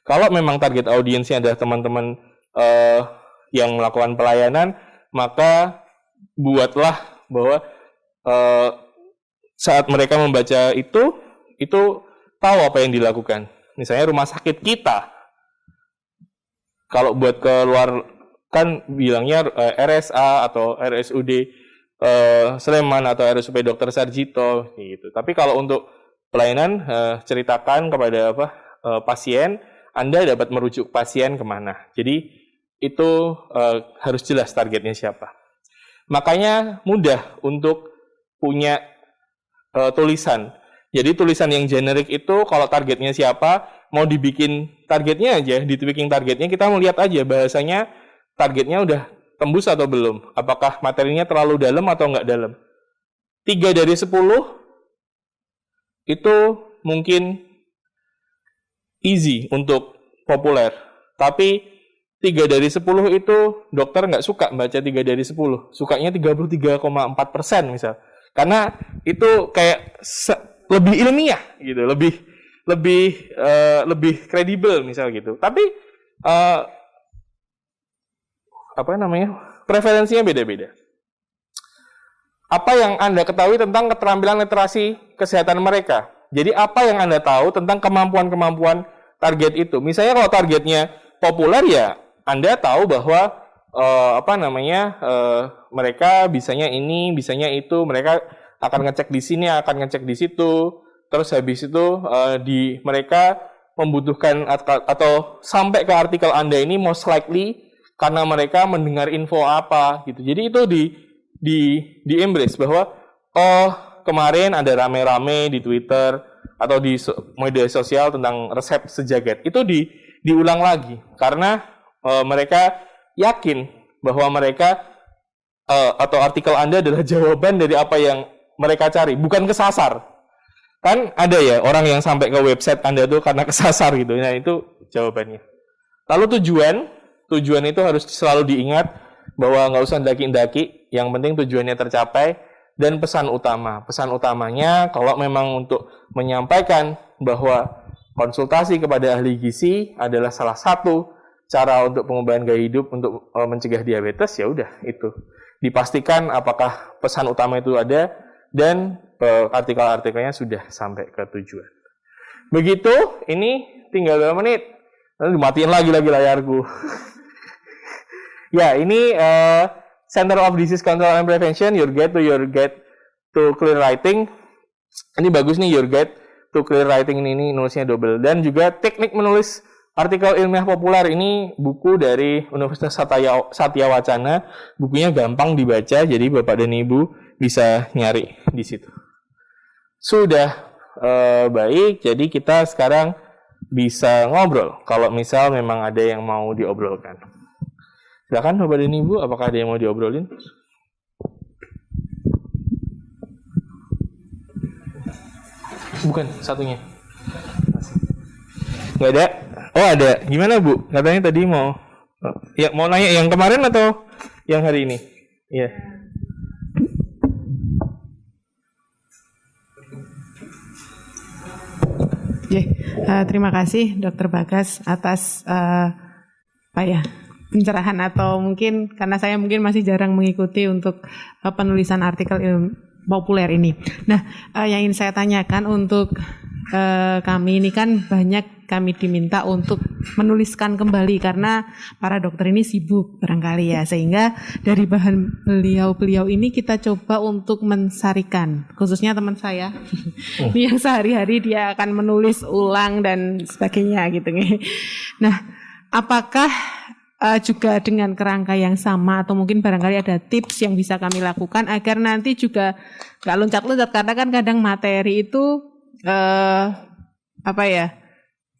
Kalau memang target audiensnya adalah teman-teman yang melakukan pelayanan, maka buatlah bahwa saat mereka membaca itu tahu apa yang dilakukan. Misalnya rumah sakit kita, kalau buat keluar kan bilangnya RSA atau RSUD Sleman atau RSUP Dr. Sarjito gitu. Tapi kalau untuk pelayanan ceritakan kepada pasien, Anda dapat merujuk pasien kemana. Jadi itu harus jelas targetnya siapa. Makanya mudah untuk punya tulisan. Jadi tulisan yang generik itu kalau targetnya siapa, mau dibikin targetnya aja, di tweaking targetnya kita melihat aja bahasanya targetnya udah tembus atau belum. Apakah materinya terlalu dalam atau enggak dalam. 3 dari 10 itu mungkin easy untuk populer. Tapi 3 dari 10 itu dokter nggak suka baca 3 dari 10. Sukanya 33,4% misal. Karena itu kayak lebih ilmiah gitu, lebih kredibel misal gitu. Tapi preferensinya beda-beda. Apa yang Anda ketahui tentang keterampilan literasi kesehatan mereka? Jadi apa yang Anda tahu tentang kemampuan-kemampuan target itu? Misalnya kalau targetnya populer ya Anda tahu bahwa mereka bisanya ini, bisanya itu, mereka akan ngecek di sini, akan ngecek di situ. Terus habis itu mereka membutuhkan atau sampai ke artikel Anda ini most likely karena mereka mendengar info apa gitu. Jadi itu di embrace bahwa kemarin ada rame-rame di Twitter atau di media sosial tentang resep sejagat. Itu diulang lagi karena mereka yakin bahwa mereka atau artikel Anda adalah jawaban dari apa yang mereka cari, bukan kesasar. Kan ada ya orang yang sampai ke website Anda tuh karena kesasar gitu. Nah, itu jawabannya. Lalu tujuan itu harus selalu diingat bahwa nggak usah daki-daki, yang penting tujuannya tercapai. Dan pesan utamanya kalau memang untuk menyampaikan bahwa konsultasi kepada ahli gizi adalah salah satu cara untuk pengubahan gaya hidup untuk mencegah diabetes, ya udah itu dipastikan apakah pesan utama itu ada dan artikel-artikelnya sudah sampai ke tujuan. Begitu, ini tinggal 2 menit. Lalu dimatiin lagi layarku. Ya, ini Center of Disease Control and Prevention, Your Guide to Clear Writing. Ini bagus nih, Your Guide to Clear Writing ini nulisnya double. Dan juga teknik menulis artikel ilmiah populer, ini buku dari Universitas Satya Wacana. Bukunya gampang dibaca, jadi Bapak dan Ibu bisa nyari di situ. Sudah baik, jadi kita sekarang bisa ngobrol. Kalau misal memang ada yang mau diobrolkan. Silakan Bapak dan Ibu, apakah ada yang mau diobrolin? Bukan, satunya. Nggak ada? Oh ada. Gimana Bu? Katanya tadi mau nanya yang kemarin atau yang hari ini? Iya. Terima kasih Dr. Bagas atas pencerahan, atau mungkin karena saya mungkin masih jarang mengikuti untuk penulisan artikel populer ini. Nah, yang ingin saya tanyakan untuk kami ini kan banyak kami diminta untuk menuliskan kembali karena para dokter ini sibuk barangkali ya, sehingga dari bahan beliau ini kita coba untuk mensarikan, khususnya teman saya ini yang sehari-hari dia akan menulis ulang dan sebagainya gitu. Nah, apakah juga dengan kerangka yang sama atau mungkin barangkali ada tips yang bisa kami lakukan agar nanti juga nggak loncat-loncat, karena kan kadang materi itu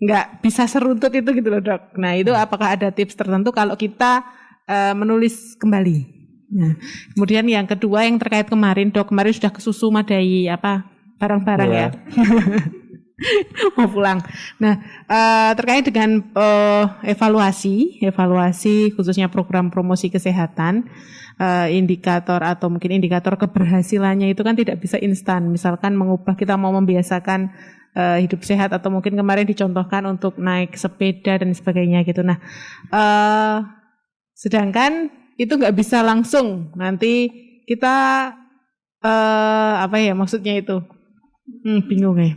nggak bisa seruntut itu gitu loh Dok. Nah itu apakah ada tips tertentu kalau kita menulis kembali? Nah, kemudian yang kedua yang terkait kemarin sudah kesusu madai barang-barang ya. Mau pulang. Nah, terkait dengan evaluasi khususnya program promosi kesehatan, indikator atau mungkin indikator keberhasilannya itu kan tidak bisa instan. Misalkan kita mau membiasakan hidup sehat, atau mungkin kemarin dicontohkan untuk naik sepeda dan sebagainya gitu. Nah, sedangkan itu nggak bisa langsung. Nanti kita maksudnya itu bingung ya.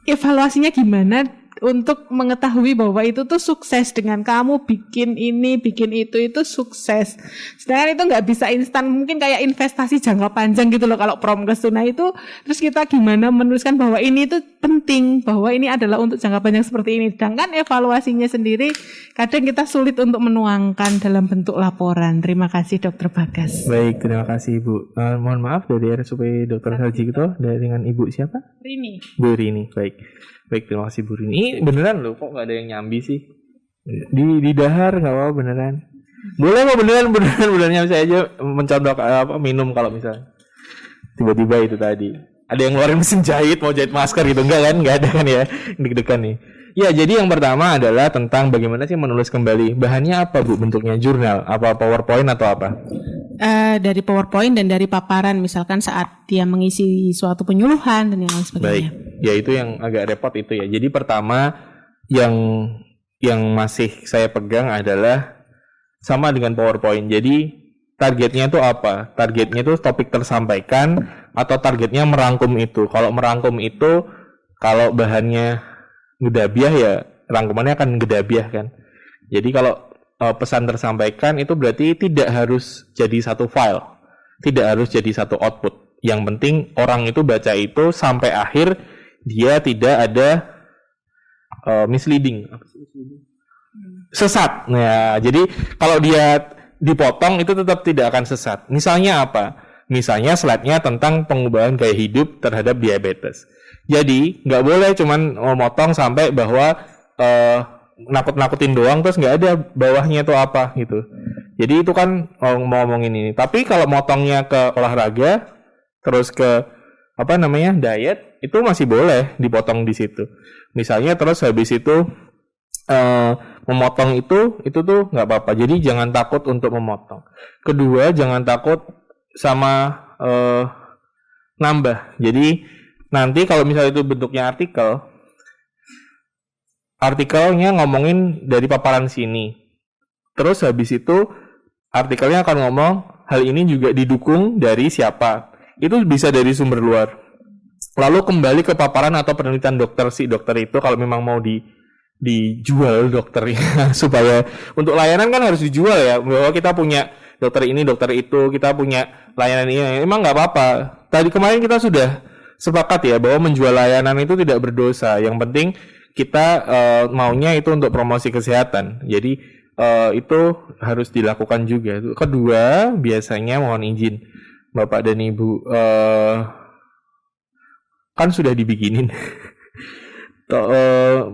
Evaluasinya gimana untuk mengetahui bahwa itu tuh sukses dengan kamu bikin ini, bikin itu sukses. Sedangkan itu nggak bisa instan, mungkin kayak investasi jangka panjang gitu loh kalau promkes. Nah itu, terus kita gimana menuliskan bahwa ini itu penting, bahwa ini adalah untuk jangka panjang seperti ini. Sedangkan evaluasinya sendiri kadang kita sulit untuk menuangkan dalam bentuk laporan. Terima kasih Dr. Bagas. Baik, terima kasih Ibu. Mohon maaf dari RSUP Dr. Sarjito, dengan Ibu siapa? Rini. Bu Rini, baik. Baik, terima kasih Bu Rini. Ini beneran loh, kok nggak ada yang nyambi sih? Di dahar nggak apa-apa beneran. Boleh kok beneran nyambi, saya aja mencontoh minum kalau misalnya. Tiba-tiba itu tadi. Ada yang ngeluarin mesin jahit, mau jahit masker gitu, enggak kan? Nggak ada kan ya? Deg-degan nih. Ya, jadi yang pertama adalah tentang bagaimana sih menulis kembali. Bahannya apa Bu? Bentuknya jurnal? Apa PowerPoint atau apa? Dari PowerPoint dan dari paparan, misalkan saat dia mengisi suatu penyuluhan dan yang lain sebagainya. Baik, ya itu yang agak repot itu ya. Jadi pertama yang masih saya pegang adalah sama dengan PowerPoint. Jadi targetnya itu apa? Targetnya itu topik tersampaikan atau targetnya merangkum itu. Kalau merangkum itu, kalau bahannya gedabiah ya rangkumannya akan gedabiah kan. Jadi kalau pesan tersampaikan itu berarti tidak harus jadi satu file, tidak harus jadi satu output. Yang penting orang itu baca itu sampai akhir, dia tidak ada misleading, sesat. Nah, jadi kalau dia dipotong itu tetap tidak akan sesat. Misalnya apa? Misalnya slide-nya tentang pengubahan gaya hidup terhadap diabetes. Jadi nggak boleh cuman memotong sampai bahwa nakut-nakutin doang terus nggak ada bawahnya itu apa gitu. Jadi itu kan mau ngomongin ini. Tapi kalau motongnya ke olahraga terus ke diet, itu masih boleh dipotong di situ. Misalnya terus habis itu memotong itu tuh nggak apa-apa. Jadi jangan takut untuk memotong. Kedua, jangan takut sama nambah. Jadi nanti kalau misalnya itu bentuknya artikelnya ngomongin dari paparan sini. Terus habis itu artikelnya akan ngomong hal ini juga didukung dari siapa. Itu bisa dari sumber luar. Lalu kembali ke paparan atau penelitian dokter, si dokter itu kalau memang mau dijual dokternya supaya untuk layanan kan harus dijual ya, bahwa kita punya dokter ini, dokter itu, kita punya layanan ini. Emang nggak apa-apa. Tadi kemarin kita sudah sepakat ya bahwa menjual layanan itu tidak berdosa. Yang penting kita maunya itu untuk promosi kesehatan. Jadi itu harus dilakukan juga. Kedua, biasanya mohon izin Bapak dan Ibu, kan sudah dibikinin.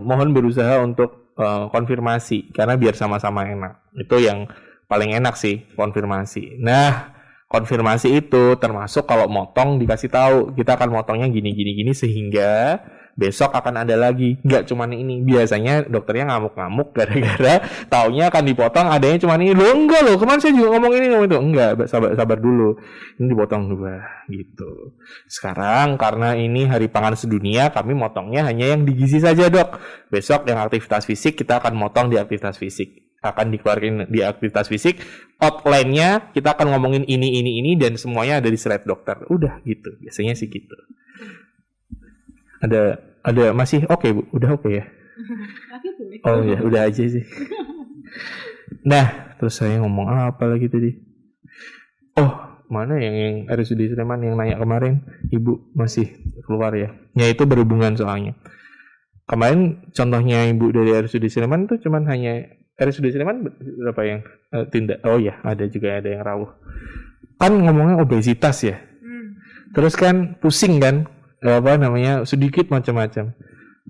Mohon berusaha untuk konfirmasi karena biar sama-sama enak. Itu yang paling enak sih, konfirmasi. Nah, konfirmasi itu termasuk kalau motong dikasih tahu kita akan motongnya gini sehingga besok akan ada lagi. Nggak cuman ini. Biasanya dokternya ngamuk-ngamuk gara-gara taunya akan dipotong, adanya cuman ini. Loh enggak loh, kemarin saya juga ngomong ini ngomong itu. Enggak, sabar dulu. Ini dipotong dua gitu. Sekarang karena ini Hari Pangan Sedunia, kami motongnya hanya yang di gizi saja, Dok. Besok yang aktivitas fisik kita akan motong di aktivitas fisik. Akan dikeluarkan di aktivitas fisik. Outline-nya kita akan ngomongin ini dan semuanya ada di slide dokter. Udah gitu. Biasanya sih gitu. Ada masih oke, Bu? Udah oke ya? Oh ya, udah aja sih. Nah, terus saya ngomong apa lagi tadi? Oh, mana yang RSUD Sleman yang nanya kemarin? Ibu masih keluar ya? Ya itu berhubungan soalnya. Kemarin contohnya Ibu dari RSUD Sleman itu cuman hanya RSUD Sleman berapa yang tindak? Oh ya, ada yang rawuh. Kan ngomongnya obesitas ya. Terus kan pusing kan? Sedikit macam-macam.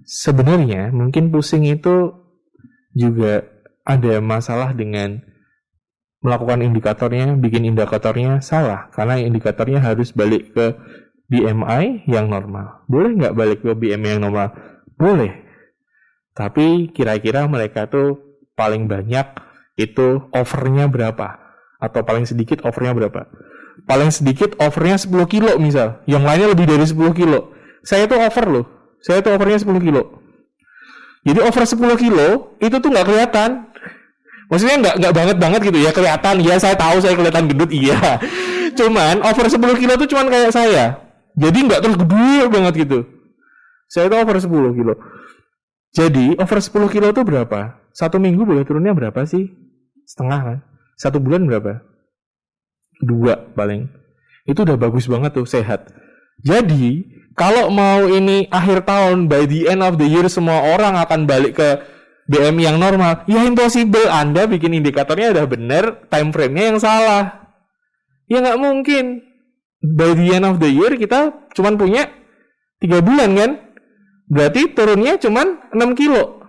Sebenarnya mungkin pusing itu juga ada masalah dengan melakukan indikatornya, bikin indikatornya salah karena indikatornya harus balik ke BMI yang normal. Boleh nggak balik ke BMI yang normal? Boleh. Tapi kira-kira mereka tuh paling banyak itu overnya berapa? Atau paling sedikit overnya berapa? Paling sedikit overnya 10 kilo misal, yang lainnya lebih dari 10 kilo. Saya tuh over loh, saya tuh overnya 10 kilo. Jadi over 10 kilo itu tuh nggak kelihatan. Maksudnya nggak banget gitu ya, kelihatan. Ya saya tahu saya kelihatan gendut, iya. Cuman over 10 kilo tuh cuman kayak saya. Jadi nggak terus gede banget gitu. Saya tuh over 10 kilo. Jadi over 10 kilo tuh berapa? 1 minggu boleh turunnya berapa sih? Setengah kan? 1 bulan berapa? 2 paling. Itu udah bagus banget tuh, sehat. Jadi kalau mau ini akhir tahun, by the end of the year semua orang akan balik ke BMI yang normal, ya impossible. Anda bikin indikatornya udah bener, time frame-nya yang salah. Ya nggak mungkin. By the end of the year kita cuman punya 3 bulan kan? Berarti turunnya cuman 6 kilo.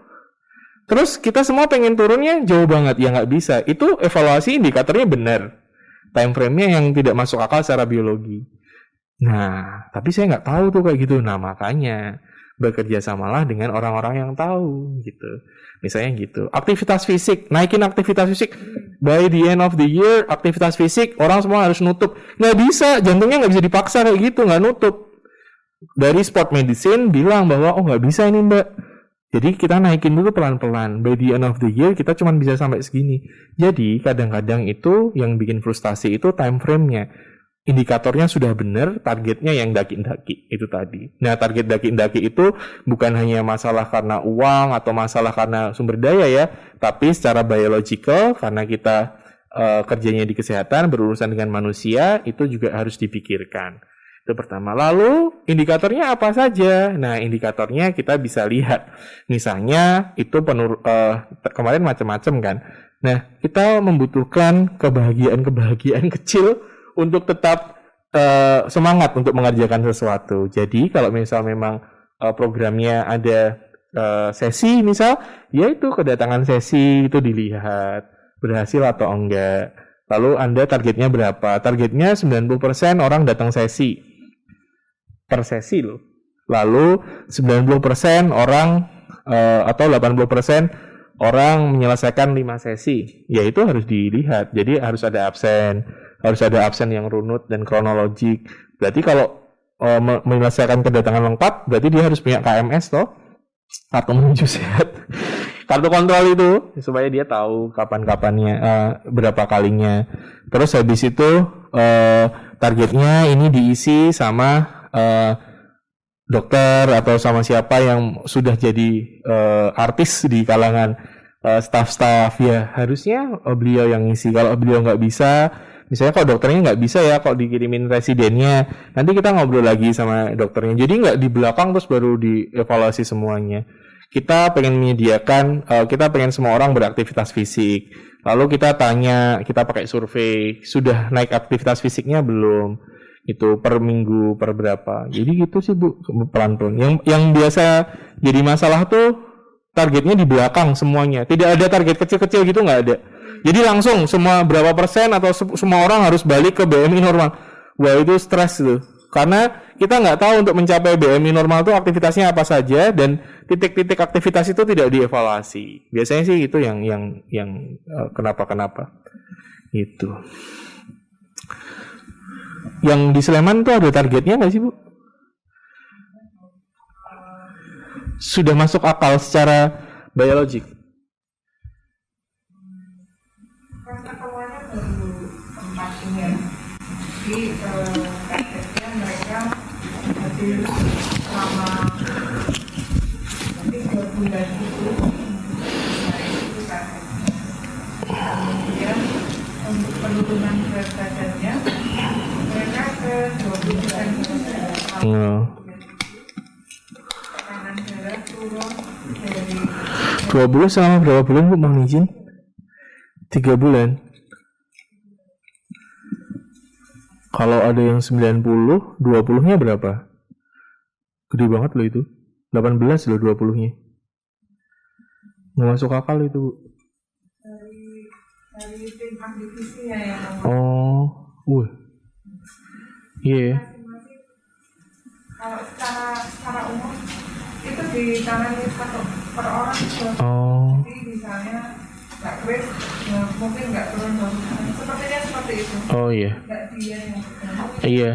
Terus kita semua pengen turunnya jauh banget, ya nggak bisa. Itu evaluasi indikatornya benar. Time frame-nya yang tidak masuk akal secara biologi. Nah, tapi saya nggak tahu tuh kayak gitu. Nah, makanya bekerja samalah dengan orang-orang yang tahu gitu. Misalnya gitu. Aktivitas fisik, naikin aktivitas fisik. By the end of the year, aktivitas fisik orang semua harus nutup. Nggak bisa, jantungnya nggak bisa dipaksa kayak gitu, nggak nutup. Dari sport medicine bilang bahwa nggak bisa ini Mbak. Jadi kita naikin dulu pelan-pelan. By the end of the year kita cuma bisa sampai segini. Jadi kadang-kadang itu yang bikin frustasi itu time frame-nya. Indikatornya sudah benar, targetnya yang daki-daki itu tadi. Nah, target daki-daki itu bukan hanya masalah karena uang atau masalah karena sumber daya ya, tapi secara biological karena kita kerjanya di kesehatan, berurusan dengan manusia, itu juga harus dipikirkan. Itu pertama. Lalu indikatornya apa saja? Nah, indikatornya kita bisa lihat. Misalnya itu kemarin macam-macam kan. Nah, kita membutuhkan kebahagiaan kecil untuk tetap semangat untuk mengerjakan sesuatu. Jadi kalau misal memang programnya ada sesi misal, yaitu kedatangan sesi itu dilihat berhasil atau enggak. Lalu Anda targetnya berapa? Targetnya 90% orang datang sesi. Per sesi loh. Lalu 90% orang atau 80% orang menyelesaikan 5 sesi. Ya itu harus dilihat. Jadi harus ada absen yang runut dan kronologik. Berarti kalau menyelesaikan kedatangan lengkap, berarti dia harus punya KMS toh, kartu menuju sehat. Kartu kontrol itu supaya dia tahu kapan-kapannya, berapa kalinya. Terus habis itu targetnya ini diisi sama dokter atau sama siapa yang sudah jadi artis di kalangan staff-staff ya harusnya beliau yang ngisi. Kalau beliau nggak bisa, misalnya kalau dokternya nggak bisa ya, kalau dikirimin residennya, nanti kita ngobrol lagi sama dokternya. Jadi nggak di belakang terus baru dievaluasi semuanya. Kita pengen menyediakan, kita pengen semua orang beraktivitas fisik. Lalu kita tanya, kita pakai survei, sudah naik aktivitas fisiknya belum? Itu per minggu, per berapa? Jadi gitu sih Bu, pelan-pelan. Yang biasa jadi masalah tuh targetnya di belakang semuanya. Tidak ada target kecil-kecil gitu, nggak ada. Jadi langsung semua berapa persen atau semua orang harus balik ke BMI normal. Wah itu stres tuh. Karena kita nggak tahu untuk mencapai BMI normal itu aktivitasnya apa saja dan titik-titik aktivitas itu tidak dievaluasi. Biasanya sih itu yang kenapa itu. Yang di Sleman tuh ada targetnya nggak sih Bu? Sudah masuk akal secara biologik. Kemudian untuk penurunan berat badannya mereka ke 20%. Tekanan darah turun dari 20 selama berapa bulan Bu, mohon izin? 3 bulan. Kalau ada yang 90, 20-nya berapa? Gede banget loh itu. 18 loh 20-nya. Nggak masuk akal itu Bu. dari tim aktivisnya yang Iya. Kalau secara umum itu ditangani per orang. Jadi misalnya Kak Chris mungkin nggak turun 20%. Sepertinya seperti itu. Oh iya. Nggak dia yang Iya.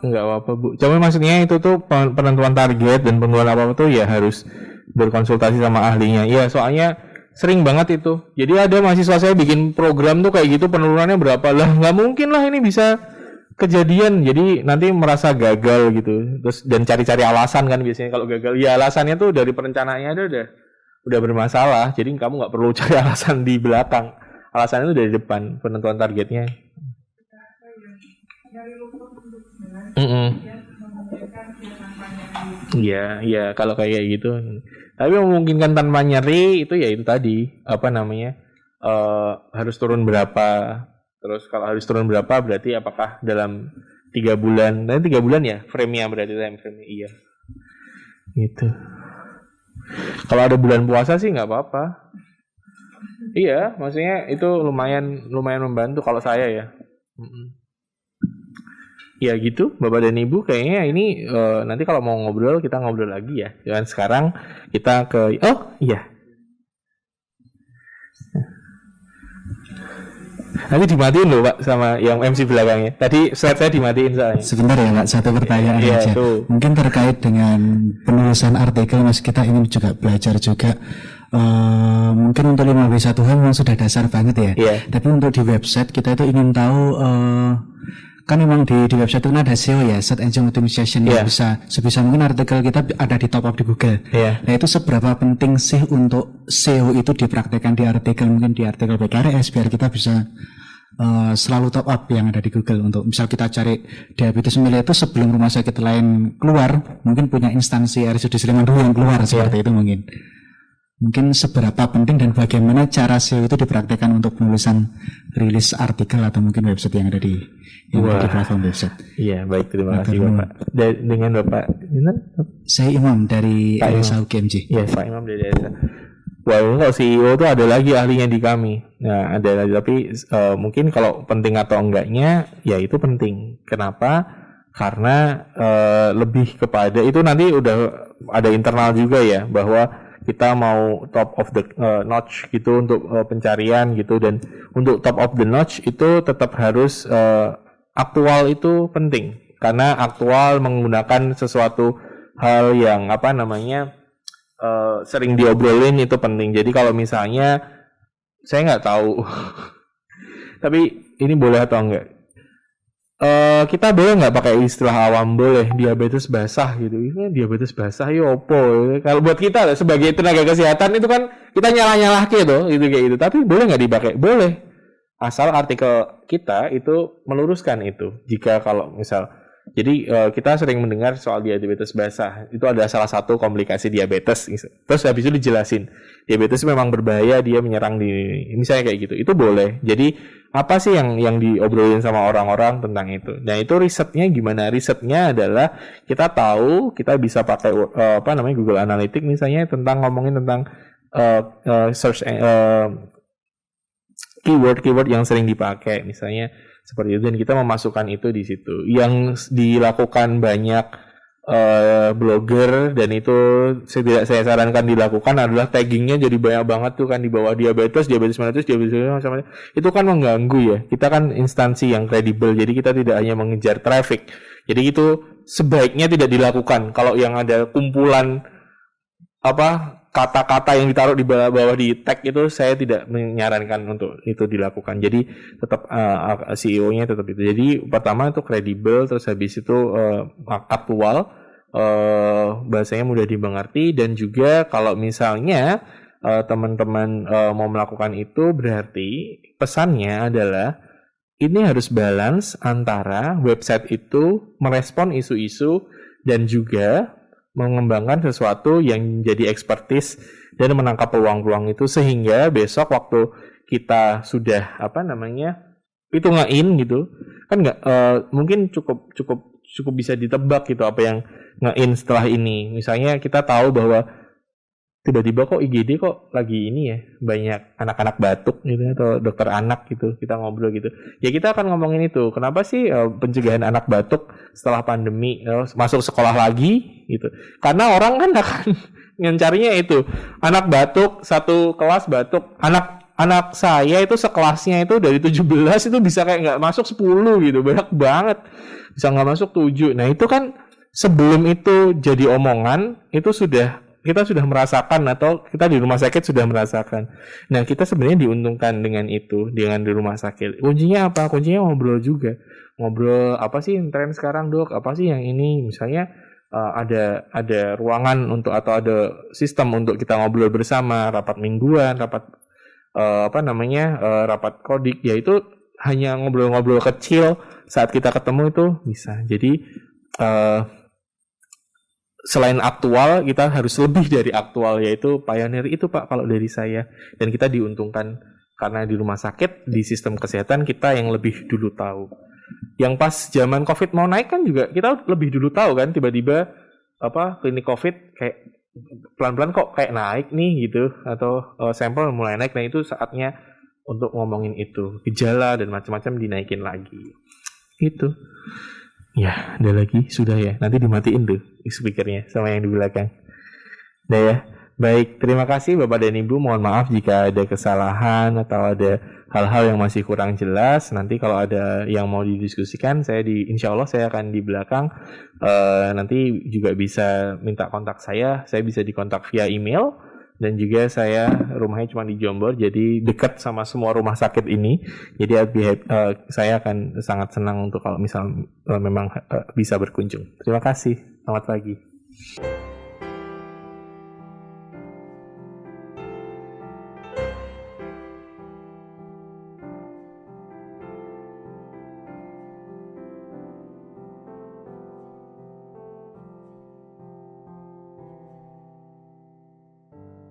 Nggak apa-apa Bu. Cuma maksudnya itu tuh penentuan target dan penentuan apa-apa tuh ya harus berkonsultasi sama ahlinya. Iya, soalnya sering banget itu. Jadi ada mahasiswa saya bikin program tuh kayak gitu, penurunannya berapa lah, nggak mungkin lah ini bisa kejadian. Jadi nanti merasa gagal gitu. Terus dan cari-cari alasan kan biasanya kalau gagal. Ya alasannya tuh dari perencanaannya udah bermasalah. Jadi kamu nggak perlu cari alasan di belakang. Alasannya itu dari depan, penentuan targetnya. Iya, kalau kayak gitu. Tapi memungkinkan tanpa nyeri itu ya itu tadi harus turun berapa. Terus kalau harus turun berapa berarti apakah dalam 3 bulan? Nanti 3 bulan ya frame-nya berarti time frame-nya. Iya. Gitu. Kalau ada bulan puasa sih nggak apa-apa. Iya, maksudnya itu lumayan membantu kalau saya ya. Ya gitu, Bapak dan Ibu, kayaknya ini nanti kalau mau ngobrol kita ngobrol lagi ya. Dan sekarang kita ke nanti dimatiin loh Pak sama yang MC belakangnya. Tadi slide saya dimatiin soalnya. Sebentar ya Pak, satu pertanyaan aja. Mungkin terkait dengan penulisan artikel, Mas, kita ingin juga belajar juga. Mungkin untuk 5W1H memang sudah dasar banget ya. Tapi untuk di website kita itu ingin tahu kan memang di website itu ada SEO ya, search engine optimization yang bisa sebisa mungkin artikel kita ada di top up di Google. Nah itu seberapa penting sih untuk SEO itu dipraktekkan di artikel, mungkin di artikel PKRS biar kita bisa selalu top up yang ada di Google. Untuk misal kita cari diabetes mellitus sebelum rumah sakit lain keluar, mungkin punya instansi RSUD Sleman dulu yang keluar seperti itu mungkin seberapa penting dan bagaimana cara SEO itu dipraktekkan untuk penulisan rilis artikel atau mungkin website yang ada di platform website. Iya, baik, terima kasih Bapak. Dengan Bapak saya Imam dari RSA UGMJ. Iya, Pak Imam dari RSA. Wah, kalau CEO itu ada lagi ahlinya di kami. Nah, ada lagi, tapi mungkin kalau penting atau enggaknya, ya itu penting. Kenapa? Karena lebih kepada itu nanti udah ada internal juga ya, bahwa kita mau top of the notch gitu untuk pencarian gitu, dan untuk top of the notch itu tetap harus aktual, itu penting karena aktual menggunakan sesuatu hal yang sering diobrolin itu penting. Jadi kalau misalnya saya nggak tahu tapi ini boleh atau enggak, kita boleh nggak pakai istilah awam, boleh diabetes basah gitu. Ini diabetes basah ya opo. Kalau buat kita sebagai tenaga kesehatan itu kan kita nyalah gitu, itu kayak gitu. Tapi boleh nggak dipakai? Boleh. Asal artikel kita itu meluruskan itu. Jika kalau misal, jadi kita sering mendengar soal diabetes basah. Itu ada salah satu komplikasi diabetes. Terus habis itu dijelasin, diabetes memang berbahaya, dia menyerang di misalnya kayak gitu. Itu boleh. Jadi apa sih yang diobrolin sama orang-orang tentang itu? Nah itu risetnya gimana? Risetnya adalah kita tahu kita bisa pakai Google Analytics misalnya tentang ngomongin tentang search keyword yang sering dipakai misalnya seperti itu, dan kita memasukkan itu di situ. Yang dilakukan banyak blogger dan itu saya sarankan dilakukan adalah taggingnya jadi banyak banget tuh kan di bawah diabetes mellitus, macam-macam. Itu kan mengganggu ya. Kita kan instansi yang kredibel, jadi kita tidak hanya mengejar traffic. Jadi itu sebaiknya tidak dilakukan. Kalau yang ada kumpulan kata-kata yang ditaruh di bawah di tag itu saya tidak menyarankan untuk itu dilakukan. Jadi tetap CEO-nya tetap itu. Jadi pertama itu kredibel, terus habis itu aktual, bahasanya mudah dimengerti, dan juga kalau misalnya teman-teman mau melakukan itu berarti pesannya adalah ini harus balance antara website itu merespon isu-isu dan juga mengembangkan sesuatu yang jadi expertise dan menangkap peluang-peluang itu, sehingga besok waktu kita sudah itu nge-in gitu kan nggak mungkin cukup bisa ditebak gitu apa yang nge-in setelah ini. Misalnya kita tahu bahwa tiba-tiba kok IGD kok lagi ini ya, banyak anak-anak batuk gitu atau dokter anak gitu, kita ngobrol gitu. Ya kita akan ngomongin itu. Kenapa sih pencegahan anak batuk setelah pandemi masuk sekolah lagi gitu. Karena orang kan akan mencarinya itu. Anak batuk, satu kelas batuk, anak saya itu sekelasnya itu dari 17 itu bisa kayak nggak masuk 10 gitu, banyak banget. Bisa nggak masuk 7. Nah itu kan sebelum itu jadi omongan, itu kita sudah merasakan atau kita di rumah sakit sudah merasakan. Nah, kita sebenarnya diuntungkan dengan itu, dengan di rumah sakit. Kuncinya apa? Kuncinya ngobrol juga. Ngobrol apa sih tren sekarang, Dok? Apa sih yang ini? Misalnya ada ruangan untuk atau ada sistem untuk kita ngobrol bersama, rapat mingguan, rapat rapat kodik, yaitu hanya ngobrol-ngobrol kecil saat kita ketemu itu bisa. Jadi selain aktual, kita harus lebih dari aktual, yaitu pioneer itu Pak kalau dari saya. Dan kita diuntungkan karena di rumah sakit, di sistem kesehatan kita yang lebih dulu tahu. Yang pas zaman COVID mau naik kan juga kita lebih dulu tahu kan, tiba-tiba klinik COVID kayak pelan-pelan kok kayak naik nih gitu, atau sampel mulai naik. Nah itu saatnya untuk ngomongin itu, gejala dan macam-macam dinaikin lagi. Gitu. Ya, ada lagi? Sudah ya? Nanti dimatiin tuh speakernya sama yang di belakang. Udah ya? Baik, terima kasih Bapak dan Ibu. Mohon maaf jika ada kesalahan atau ada hal-hal yang masih kurang jelas. Nanti kalau ada yang mau didiskusikan, insya Allah saya akan di belakang. Nanti juga bisa minta kontak saya. Saya bisa dikontak via email. Dan juga saya rumahnya cuma di Jombor, jadi dekat sama semua rumah sakit ini. Jadi saya akan sangat senang untuk kalau misal memang bisa berkunjung. Terima kasih. Selamat pagi.